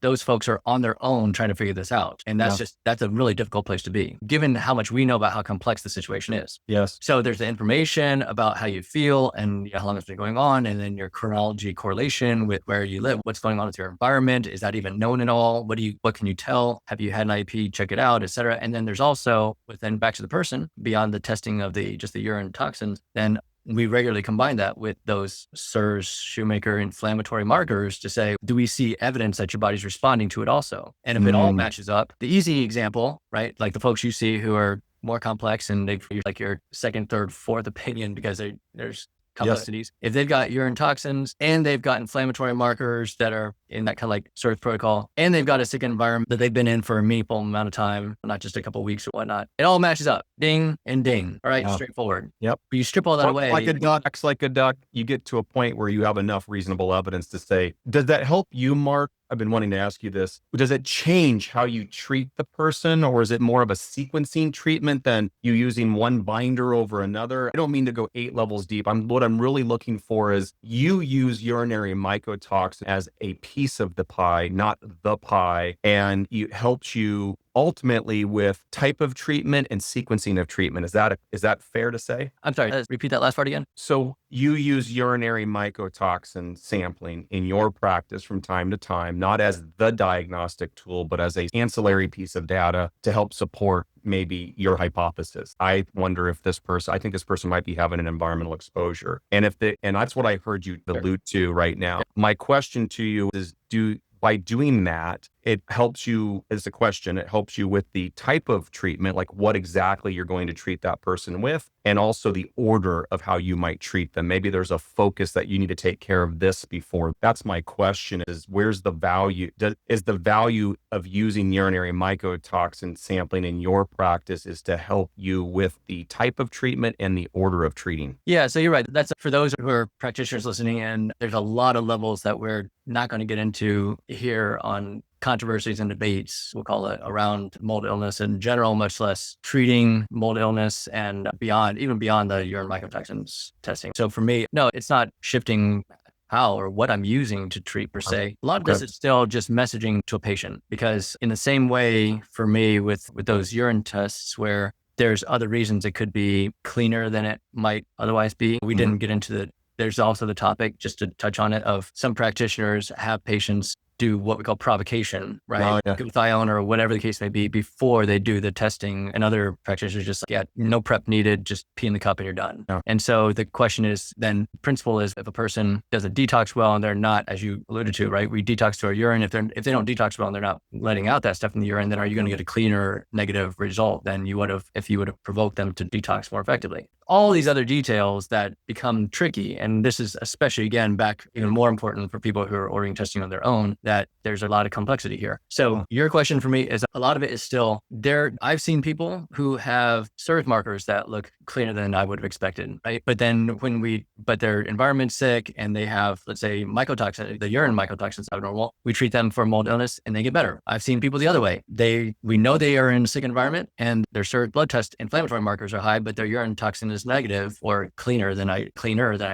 those folks are on their own trying to figure this out. And that's a really difficult place to be, given how much we know about how complex the situation is. Yes. So there's the information about how you feel and how long it's been going on, and then your chronology correlation with where you live, what's going on with your environment. Is that even known at all? What can you tell? Have you had an IP? Check it out, et cetera. And then there's also, within back to the person, beyond the testing of the urine toxins, then we regularly combine that with those SIRS, Shoemaker inflammatory markers to say, do we see evidence that your body's responding to it also? And if it all matches up, the easy example, right? Like the folks you see who are more complex and they like your second, third, fourth opinion because there's complexities. Yes. If they've got urine toxins and they've got inflammatory markers that are in that kind of like SIRS protocol, and they've got a sick environment that they've been in for a meaningful amount of time, not just a couple of weeks or whatnot, it all matches up. Ding and ding. All right, straightforward. Yep. But you strip all that away. Like a duck, acts like a duck. You get to a point where you have enough reasonable evidence to say, does that help you, Mark? I've been wanting to ask you this. Does it change how you treat the person, or is it more of a sequencing treatment than you using one binder over another? I don't mean to go 8 levels deep. What I'm really looking for is you use urinary mycotoxin as a piece of the pie, not the pie, and it helps you ultimately with type of treatment and sequencing of treatment. Is that fair to say? I'm sorry, repeat that last part again. So you use urinary mycotoxin sampling in your practice from time to time, not as the diagnostic tool, but as an ancillary piece of data to help support maybe your hypothesis. I wonder if I think this person might be having an environmental exposure. And that's what I heard you allude to right now. My question to you is, by doing that, it helps you it helps you with the type of treatment, like what exactly you're going to treat that person with, and also the order of how you might treat them. Maybe there's a focus that you need to take care of this before. That's my question, is where's the value? Is the value of using urinary mycotoxin sampling in your practice is to help you with the type of treatment and the order of treating? Yeah, so you're right. That's for those who are practitioners listening in. There's a lot of levels that we're not going to get into here on controversies and debates, we'll call it, around mold illness in general, much less treating mold illness and beyond, even beyond the urine mycotoxins testing. So for me, no, it's not shifting how or what I'm using to treat per se. A lot of this is still just messaging to a patient, because in the same way for me with those urine tests where there's other reasons it could be cleaner than it might otherwise be. We didn't get into there's also the topic, just to touch on it, of some practitioners have patients do what we call provocation, right? Glutathione or whatever the case may be before they do the testing. And other practitioners just like, yeah, no prep needed, just pee in the cup and you're done. And so the question is then, principle is, if a person does a detox well and they're not, as you alluded to, right? We detox to our urine. If they don't detox well and they're not letting out that stuff in the urine, then are you going to get a cleaner negative result than you would have if you would have provoked them to detox more effectively? All these other details that become tricky. And this is especially, again, back even more important for people who are ordering testing on their own, that there's a lot of complexity here. So your question for me is, a lot of it is still there. I've seen people who have surface markers that look cleaner than I would have expected, right? But then but their environment's sick and they have, let's say, mycotoxin, the urine mycotoxins abnormal, we treat them for mold illness and they get better. I've seen people the other way. We know they are in a sick environment and their blood test inflammatory markers are high, but their urine toxin is negative or cleaner than I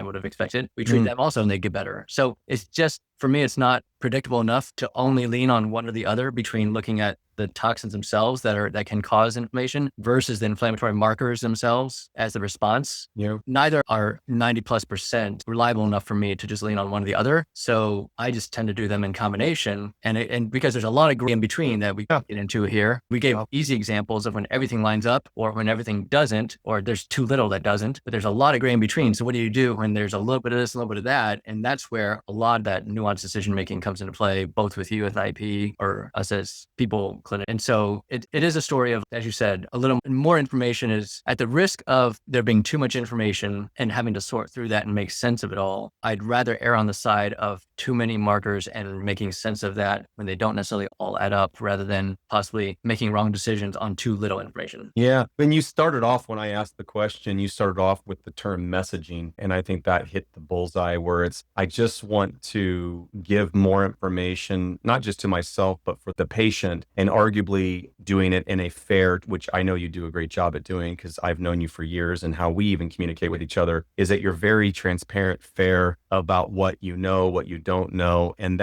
would have expected. We treat them also and they get better. So it's just, for me, it's not predictable enough to only lean on one or the other between looking at the toxins themselves that can cause inflammation versus the inflammatory markers themselves as the response. Neither are 90+% reliable enough for me to just lean on one or the other. So I just tend to do them in combination. And because there's a lot of gray in between that we get into here, we gave easy examples of when everything lines up or when everything doesn't, or there's too little that doesn't, but there's a lot of gray in between. So what do you do when there's a little bit of this, a little bit of that? And that's where a lot of that nuanced decision-making comes into play, both with you as an IP or us as people clinic. And so it is a story of, as you said, a little more information is at the risk of there being too much information and having to sort through that and make sense of it all. I'd rather err on the side of too many markers and making sense of that when they don't necessarily all add up, rather than possibly making wrong decisions on too little information. Yeah. When I asked the question, you started off with the term messaging. And I think that hit the bullseye, where I just want to give more information, not just to myself, but for the patient, and arguably doing it in a fair, which I know you do a great job at doing because I've known you for years, and how we even communicate with each other is that you're very transparent, fair about what you know, what you don't know. And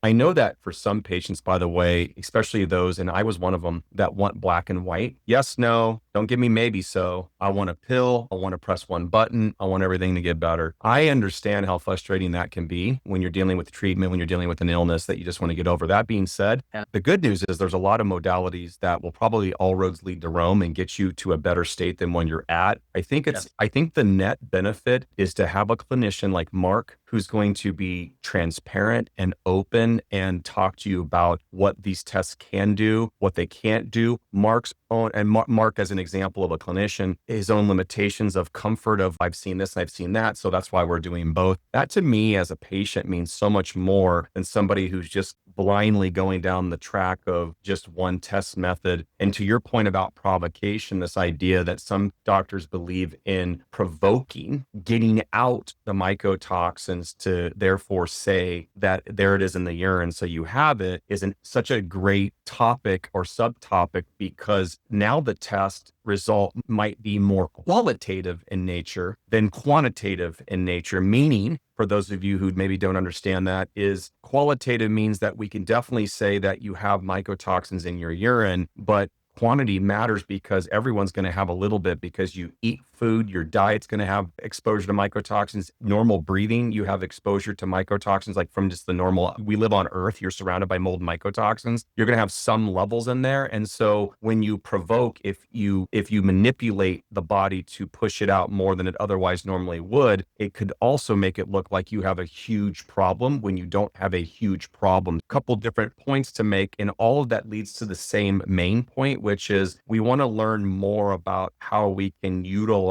I know that for some patients, by the way, especially those, and I was one of them, that want black and white. Yes, no, don't give me maybe so. I want a pill. I want to press one button. I want everything to get better. I understand how frustrating that can be when you're dealing with treatment, when you're dealing with an illness that you just want to get over. That being said, the good news is there's a lot of modalities that will probably all roads lead to Rome and get you to a better state than when you're at. I think the net benefit is to have a clinician like Mark, who's going to be transparent and open and talk to you about what these tests can do, what they can't do. Mark as an example of a clinician, his own limitations of comfort of, I've seen this and I've seen that, so that's why we're doing both. That to me as a patient means so much more than somebody who's just blindly going down the track of just one test method. And to your point about provocation, this idea that some doctors believe in provoking, getting out the mycotoxins to therefore say that there it is in the urine, so you have it, isn't such a great topic or subtopic, because now the test result might be more qualitative in nature than quantitative in nature, meaning for those of you who maybe don't understand that, is qualitative means that we can definitely say that you have mycotoxins in your urine, but quantity matters because everyone's going to have a little bit because you eat food, your diet's going to have exposure to mycotoxins. Normal breathing, you have exposure to mycotoxins, like from just the normal, we live on Earth, you're surrounded by mold mycotoxins. You're going to have some levels in there. And so when you provoke, if you manipulate the body to push it out more than it otherwise normally would, it could also make it look like you have a huge problem when you don't have a huge problem. A couple different points to make, and all of that leads to the same main point, which is we want to learn more about how we can utilize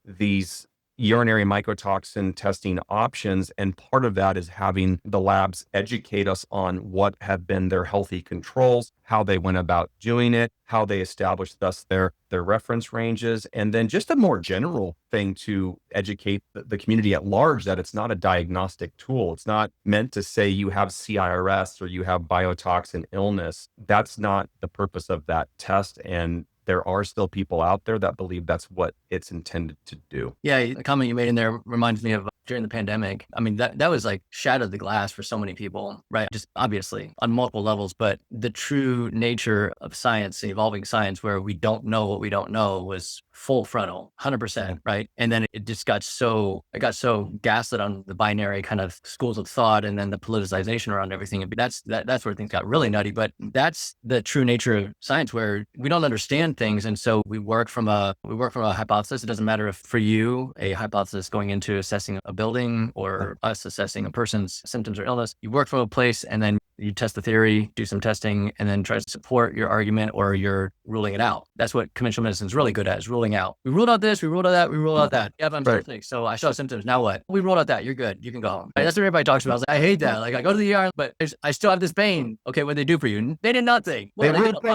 these urinary mycotoxin testing options. And part of that is having the labs educate us on what have been their healthy controls, how they went about doing it, how they established thus their reference ranges, and then just a more general thing to educate the community at large that it's not a diagnostic tool. It's not meant to say you have CIRS or you have biotoxin illness. That's not the purpose of that test. And there are still people out there that believe that's what it's intended to do. Yeah, the comment you made in there reminds me of during the pandemic. I mean, that was like shattered the glass for so many people, right? Just obviously on multiple levels, but the true nature of science, the evolving science, where we don't know what we don't know, was full frontal, 100%, right? And then it just got so gaslit on the binary kind of schools of thought, and then the politicization around everything. That's where things got really nutty. But that's the true nature of science, where we don't understand things, and so we work from a hypothesis. It doesn't matter if for you a hypothesis going into assessing a building or us assessing a person's symptoms or illness. You work from a place, and then you test the theory, do some testing, and then try to support your argument, or you're ruling it out. That's what conventional medicine is really good at, is ruling out. We ruled out this, we ruled out that, we ruled out that. Yeah, but I'm still sick. So I still have symptoms. Now what? We ruled out that. You're good. You can go home. Right? That's what everybody talks about. I was like, I hate that. Like, I go to the ER, but I still have this pain. Okay, what did they do for you? They did nothing. Well,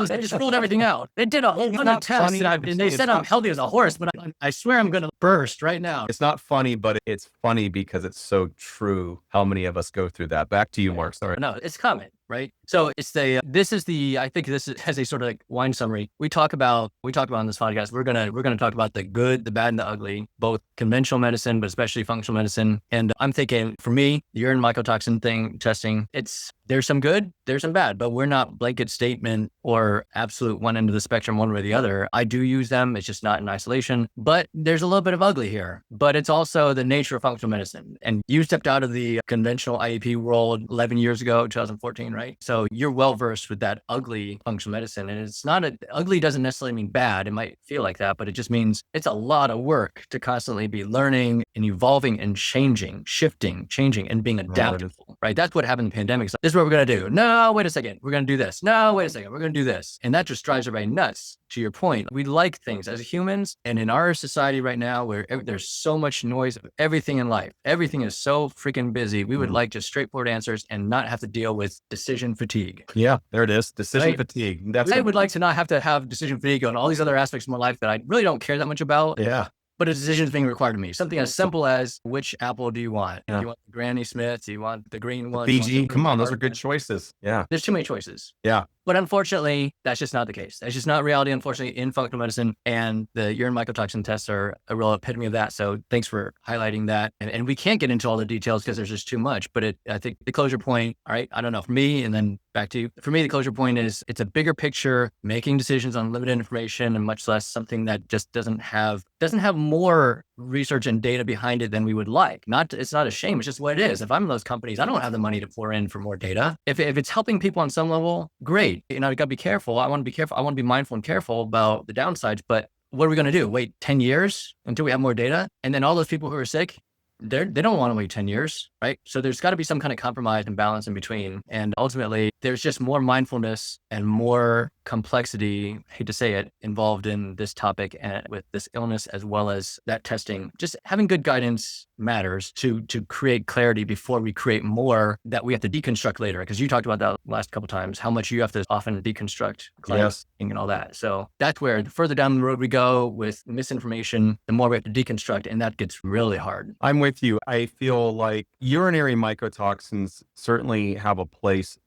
they just ruled everything out. They did a whole ton of tests, and they said I'm healthy as a horse, but I swear I'm going to burst right now. It's not funny, but it's funny because it's so true how many of us go through that. Back to you, Mark. Sorry. No, it's common. Right. So it's I think this has a sort of like wine summary. We talk about on this podcast, we're going to talk about the good, the bad, and the ugly, both conventional medicine, but especially functional medicine. And I'm thinking, for me, the urine mycotoxin testing, there's some good, there's some bad, but we're not blanket statement or absolute one end of the spectrum, one way or the other. I do use them. It's just not in isolation, but there's a little bit of ugly here, but it's also the nature of functional medicine. And you stepped out of the conventional IEP world 11 years ago, 2014, right? So you're well versed with that ugly functional medicine. And it's not ugly doesn't necessarily mean bad. It might feel like that, but it just means it's a lot of work to constantly be learning and evolving and changing, shifting, changing, and being adaptable, right? That's what happened in the pandemic. So this is what we're going to do. No, wait a second. We're going to do this. No, wait a second. We're going to do this. And that just drives everybody nuts. To your point, we like things as humans, and in our society right now, where there's so much noise of everything in life, everything is so freaking busy. We would like just straightforward answers and not have to deal with decision fatigue. Yeah, there it is. Decision fatigue. I would like to not have to have decision fatigue on all these other aspects of my life that I really don't care that much about. Yeah. But a decision is being required of me. Something as simple as, which apple do you want? Do you want the Granny Smith? Do you want the green one? Fiji? Come on, those are good choices. Yeah. There's too many choices. Yeah. But unfortunately, that's just not the case. That's just not reality, unfortunately, in functional medicine. And the urine mycotoxin tests are a real epitome of that. So thanks for highlighting that. And we can't get into all the details because there's just too much. But I think the closure point, all right, I don't know, for me, and then back to you. For me, the closure point is it's a bigger picture, making decisions on limited information, and much less something that just doesn't have more research and data behind it than we would like. It's not a shame. It's just what it is. If I'm in those companies, I don't have the money to pour in for more data. If it's helping people on some level, great. You got to be careful. I want to be careful. I want to be mindful and careful about the downsides, but what are we going to do? Wait 10 years until we have more data? And then all those people who are sick, they don't want to wait 10 years, right? So there's got to be some kind of compromise and balance in between. And ultimately, there's just more mindfulness and more complexity, hate to say it, involved in this topic and with this illness, as well as that testing. Just having good guidance matters to create clarity before we create more that we have to deconstruct later. Because you talked about that last couple of times, how much you have to often deconstruct and all that. So that's where the further down the road we go with misinformation, the more we have to deconstruct, and that gets really hard. I'm with you. I feel like urinary mycotoxins certainly have a place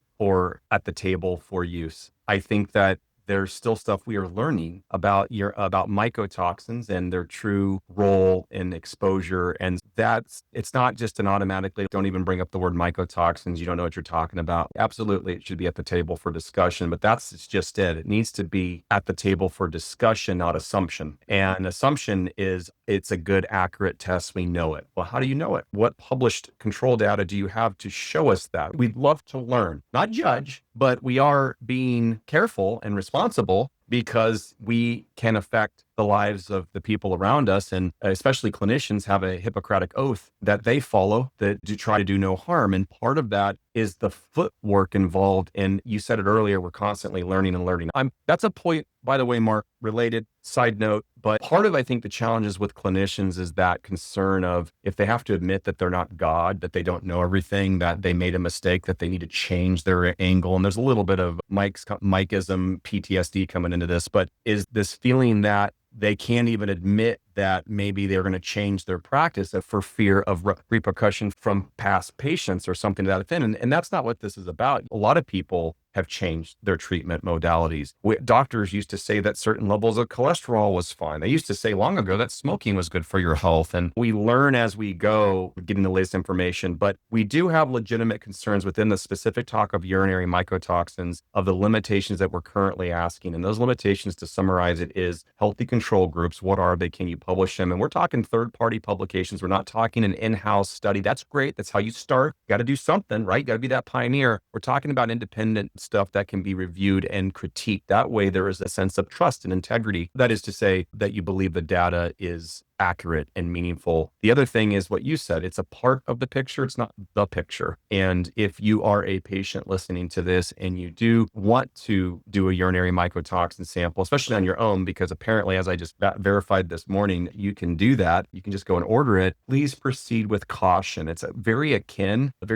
at the table for use. I think that there's still stuff we are learning about mycotoxins and their true role in exposure. And it's not just an automatically, don't even bring up the word mycotoxins. You don't know what you're talking about. Absolutely, it should be at the table for discussion, but it's just it. It needs to be at the table for discussion, not assumption. And assumption is it's a good, accurate test. We know it. Well, how do you know it? What published control data do you have to show us that? We'd love to learn, not judge, but we are being careful and responsible because we can affect the lives of the people around us. And especially clinicians have a Hippocratic oath that they follow that do try to do no harm. And part of that is the footwork involved. And you said it earlier, we're constantly learning and learning. That's a point, by the way, Mark, related side note. But part of, I think, the challenges with clinicians is that concern of if they have to admit that they're not God, that they don't know everything, that they made a mistake, that they need to change their angle. And there's a little bit of Mikeism, PTSD coming into this, but is this feeling that they can't even admit that maybe they're going to change their practice for fear of repercussion from past patients or something to that effect. And that's not what this is about. A lot of people have changed their treatment modalities. Doctors used to say that certain levels of cholesterol was fine. They used to say long ago that smoking was good for your health. And we learn as we go, getting the latest information, but we do have legitimate concerns within the specific talk of urinary mycotoxins of the limitations that we're currently asking. And those limitations, to summarize it, is healthy control groups. What are they? Can you publish them? And we're talking third-party publications. We're not talking an in-house study. That's great. That's how you start. Got to do something, right? Got to be that pioneer. We're talking about independent stuff that can be reviewed and critiqued. That way, there is a sense of trust and integrity. That is to say that you believe the data is accurate and meaningful. The other thing is what you said. It's a part of the picture. It's not the picture. And if you are a patient listening to this and you do want to do a urinary mycotoxin sample, especially on your own, because apparently, as I just verified this morning, you can do that. You can just go and order it. Please proceed with caution. It's very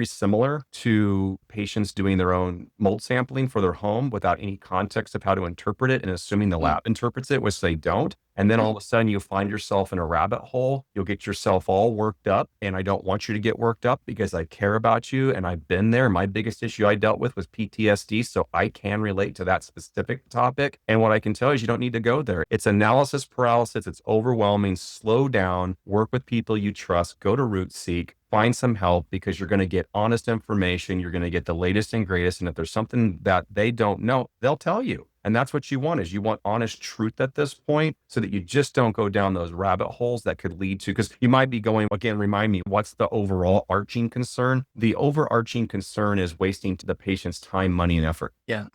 similar to patients doing their own mold sampling for their home without any context of how to interpret it and assuming the lab interprets it, which they don't. And then all of a sudden you find yourself in a rabbit hole. You'll get yourself all worked up. And I don't want you to get worked up because I care about you. And I've been there. My biggest issue I dealt with was PTSD. So I can relate to that specific topic. And what I can tell you is you don't need to go there. It's analysis paralysis. It's overwhelming. Slow down, work with people you trust, go to RootSeek. Find some help because you're going to get honest information. You're going to get the latest and greatest. And if there's something that they don't know, they'll tell you. And that's what you want honest truth at this point so that you just don't go down those rabbit holes that could lead to, because you might be going, again, remind me, what's the overall arching concern? The overarching concern is wasting the patient's time, money, and effort. Yeah.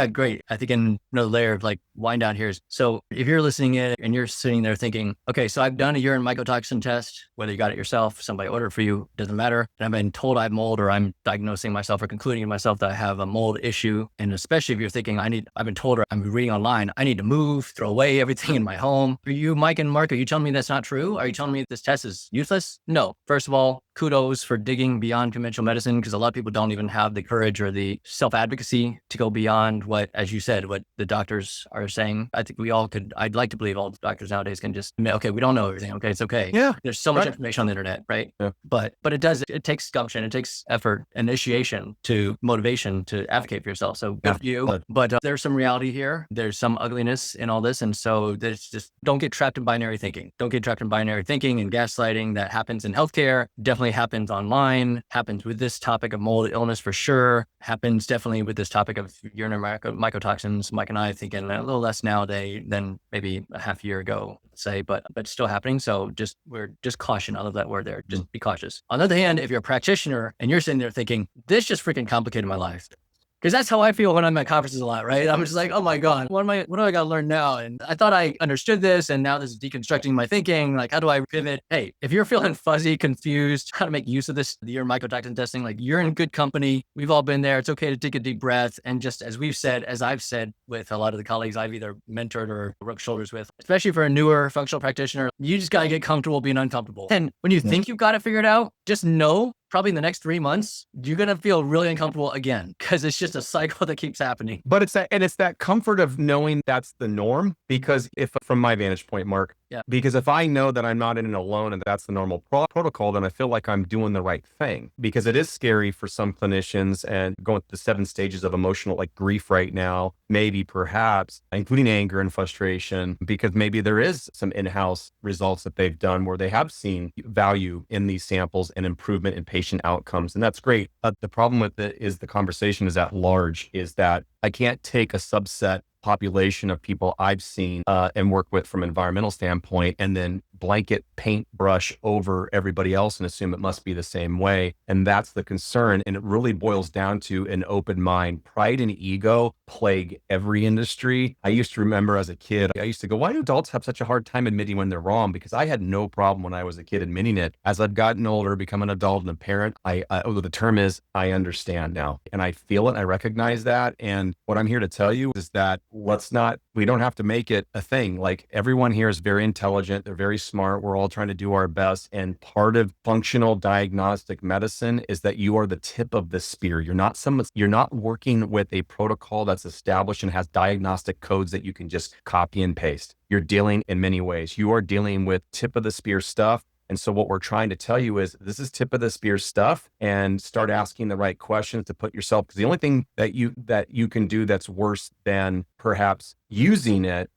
Great. I think another layer of like wind down here is, so if you're listening in and you're sitting there thinking, okay, so I've done a urine mycotoxin test, whether you got it yourself, somebody ordered it for you, doesn't matter. And I've been told I have mold, or I'm diagnosing myself or concluding in myself that I have a mold issue. And especially if you're thinking, I've been told, or I'm reading online, I need to move, throw away everything in my home. Are you, Mike and Mark, are you telling me that's not true? Are you telling me this test is useless? No. First of all, kudos for digging beyond conventional medicine, because a lot of people don't even have the courage or the self-advocacy to go beyond what, as you said, what the doctors are saying. I think we all could, I'd like to believe all doctors nowadays can just admit, okay, we don't know everything. Okay, it's okay. Yeah. There's so much information on the internet, right? Yeah. But it takes gumption, it takes effort, initiation, to motivation to advocate for yourself. So good for you. But there's some reality here. There's some ugliness in all this. And so there's just, don't get trapped in binary thinking. Don't get trapped in binary thinking and gaslighting that happens in healthcare. Definitely happens online, happens with this topic of mold illness for sure, happens definitely with this topic of urinary mycotoxins. Mike and I are thinking a little less nowadays than maybe a half year ago, say, but still happening. So we're just caution. I love that word there. Just be cautious. On the other hand, if you're a practitioner and you're sitting there thinking, this just freaking complicated my life. Because that's how I feel when I'm at conferences a lot, right? I'm just like, oh my God, what do I got to learn now? And I thought I understood this, and now this is deconstructing my thinking. Like, how do I pivot? Hey, if you're feeling fuzzy, confused, how to make use of this, the urine mycotoxin testing, like, you're in good company. We've all been there. It's okay to take a deep breath. And just as I've said with a lot of the colleagues I've either mentored or rubbed shoulders with, especially for a newer functional practitioner, you just got to get comfortable being uncomfortable. And when you think you've got it figured out, just know probably in the next 3 months, you're going to feel really uncomfortable again, because it's just a cycle that keeps happening. But it's that comfort of knowing that's the norm, because if, from my vantage point, Mark, Yeah. Because if I know that I'm not in it alone and that's the normal protocol, then I feel like I'm doing the right thing. Because it is scary for some clinicians and going through the 7 stages of emotional, like grief right now, maybe perhaps, including anger and frustration, because maybe there is some in-house results that they've done where they have seen value in these samples and improvement in patient outcomes. And that's great. But the problem with it is the conversation is at large, is that I can't take a subset population of people I've seen and work with from an environmental standpoint and then blanket paintbrush over everybody else and assume it must be the same way. And that's the concern. And it really boils down to an open mind. Pride and ego plague every industry. I used to remember as a kid, I used to go, why do adults have such a hard time admitting when they're wrong? Because I had no problem when I was a kid admitting it. As I've gotten older, become an adult and a parent, the term is, I understand now. And I feel it. I recognize that. And what I'm here to tell you is that we don't have to make it a thing. Like, everyone here is very intelligent. They're very smart. We're all trying to do our best. And part of functional diagnostic medicine is that you are the tip of the spear. You're not working with a protocol that's established and has diagnostic codes that you can just copy and paste. You're dealing in many ways. You are dealing with tip of the spear stuff. And so what we're trying to tell you is this is tip of the spear stuff, and start asking the right questions to put yourself, because the only thing that you can do that's worse than perhaps using it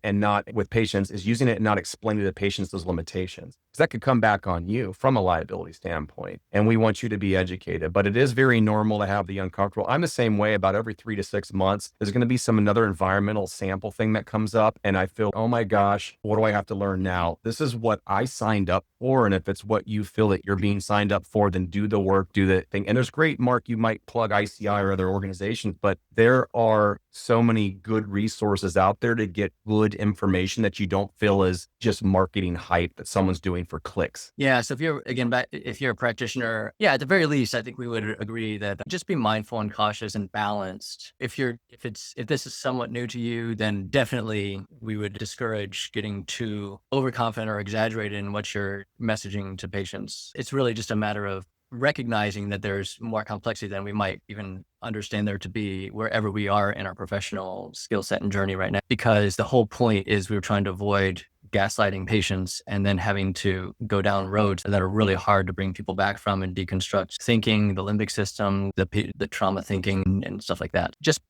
and not with patients is using it and not explaining to the patients those limitations, because that could come back on you from a liability standpoint. And we want you to be educated, but it is very normal to have the uncomfortable. I'm the same way. About every 3 to 6 months, there's going to be another environmental sample thing that comes up. And I feel, oh my gosh, what do I have to learn now? This is what I signed up for. And if it's what you feel that you're being signed up for, then do the work, do the thing. And there's great, Mark, you might plug ICI or other organizations, but there are so many good resources out there to get good information that you don't feel is just marketing hype that someone's doing for clicks. Yeah. So if you're a practitioner, yeah, at the very least, I think we would agree that just be mindful and cautious and balanced. If this is somewhat new to you, then definitely we would discourage getting too overconfident or exaggerated in what you're messaging to patients. It's really just a matter of recognizing that there's more complexity than we might even understand there to be wherever we are in our professional skill set and journey right now. Because the whole point is we're trying to avoid gaslighting patients and then having to go down roads that are really hard to bring people back from and deconstruct thinking, the limbic system, the trauma thinking and stuff like that. Just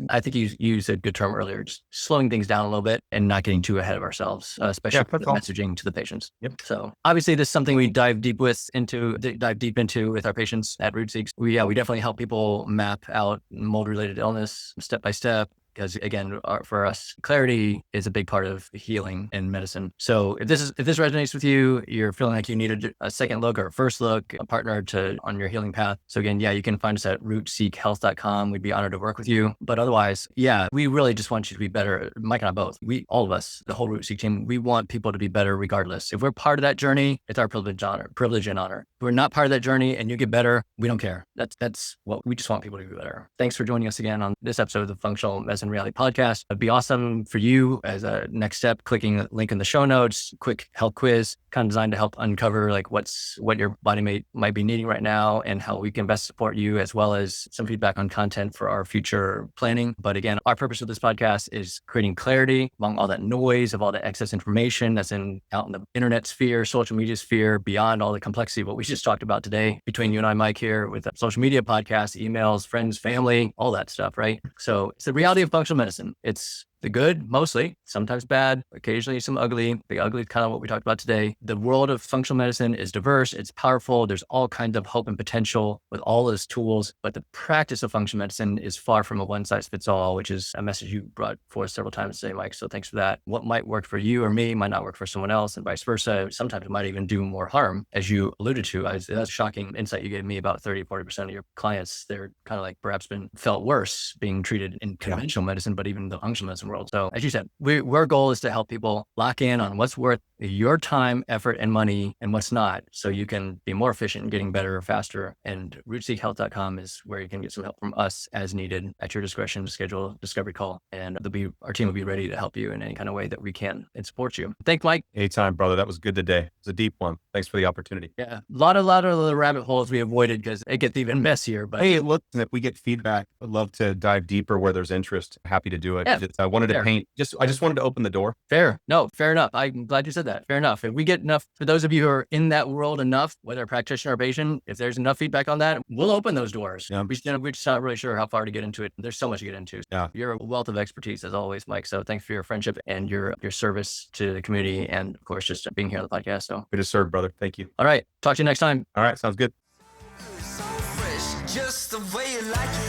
I think you used a good term earlier, just slowing things down a little bit and not getting too ahead of ourselves, especially with the messaging to the patients. Yep. So obviously this is something we dive deep into with our patients at RootSeek. We definitely help people map out mold-related illness step by step. Because again, for us, clarity is a big part of healing in medicine. So if this resonates with you, you're feeling like you need a second look or a first look, a partner on your healing path. So again, you can find us at rootseekhealth.com. We'd be honored to work with you. But otherwise, we really just want you to be better. Mike and I both, all of us, the whole RootSeek team, we want people to be better regardless. If we're part of that journey, it's our privilege and honor. If we're not part of that journey and you get better, we don't care. That's what we just want people to be better. Thanks for joining us again on this episode of the Functional Medicine Reality Podcast. It'd be awesome for you as a next step, clicking the link in the show notes, quick health quiz, kind of designed to help uncover like what your body might be needing right now and how we can best support you, as well as some feedback on content for our future planning. But again, our purpose of this podcast is creating clarity among all that noise of all the excess information that's out in the internet sphere, social media sphere, beyond all the complexity of what we just talked about today between you and I, Mike, here with social media podcasts, emails, friends, family, all that stuff, right? So it's the reality of functional medicine. It's the good, mostly, sometimes bad, occasionally some ugly. The ugly is kind of what we talked about today. The world of functional medicine is diverse. It's powerful. There's all kinds of hope and potential with all those tools. But the practice of functional medicine is far from a one size fits all, which is a message you brought forth several times today, Mike. So thanks for that. What might work for you or me might not work for someone else, and vice versa. Sometimes it might even do more harm, as you alluded to. That's a shocking insight you gave me about 30-40% of your clients. They're kind of like perhaps felt worse being treated in conventional medicine, but even the functional medicine world. So as you said, our goal is to help people lock in on what's worth your time, effort, and money and what's not, so you can be more efficient in getting better faster. And rootseekhealth.com is where you can get some help from us as needed at your discretion to schedule a discovery call. And our team will be ready to help you in any kind of way that we can and support you. Thanks, Mike. Anytime, brother. That was good today. It was a deep one. Thanks for the opportunity. Yeah. A lot of the rabbit holes we avoided because it gets even messier. But hey, look, if we get feedback, I'd love to dive deeper where there's interest. Happy to do it. Yeah. It's one wanted to Fair. I just wanted to open the door. Fair. No, fair enough. I'm glad you said that. Fair enough. If we get enough, for those of you who are in that world enough, whether a practitioner or patient, if there's enough feedback on that, we'll open those doors. Yeah. We're just not really sure how far to get into it. There's so much to get into. Yeah. You're a wealth of expertise as always, Mike. So thanks for your friendship and your service to the community, and of course, just being here on the podcast. So Good to serve, brother. Thank you. all right. Talk to you next time. All right. Sounds good. So fresh, just the way you like it.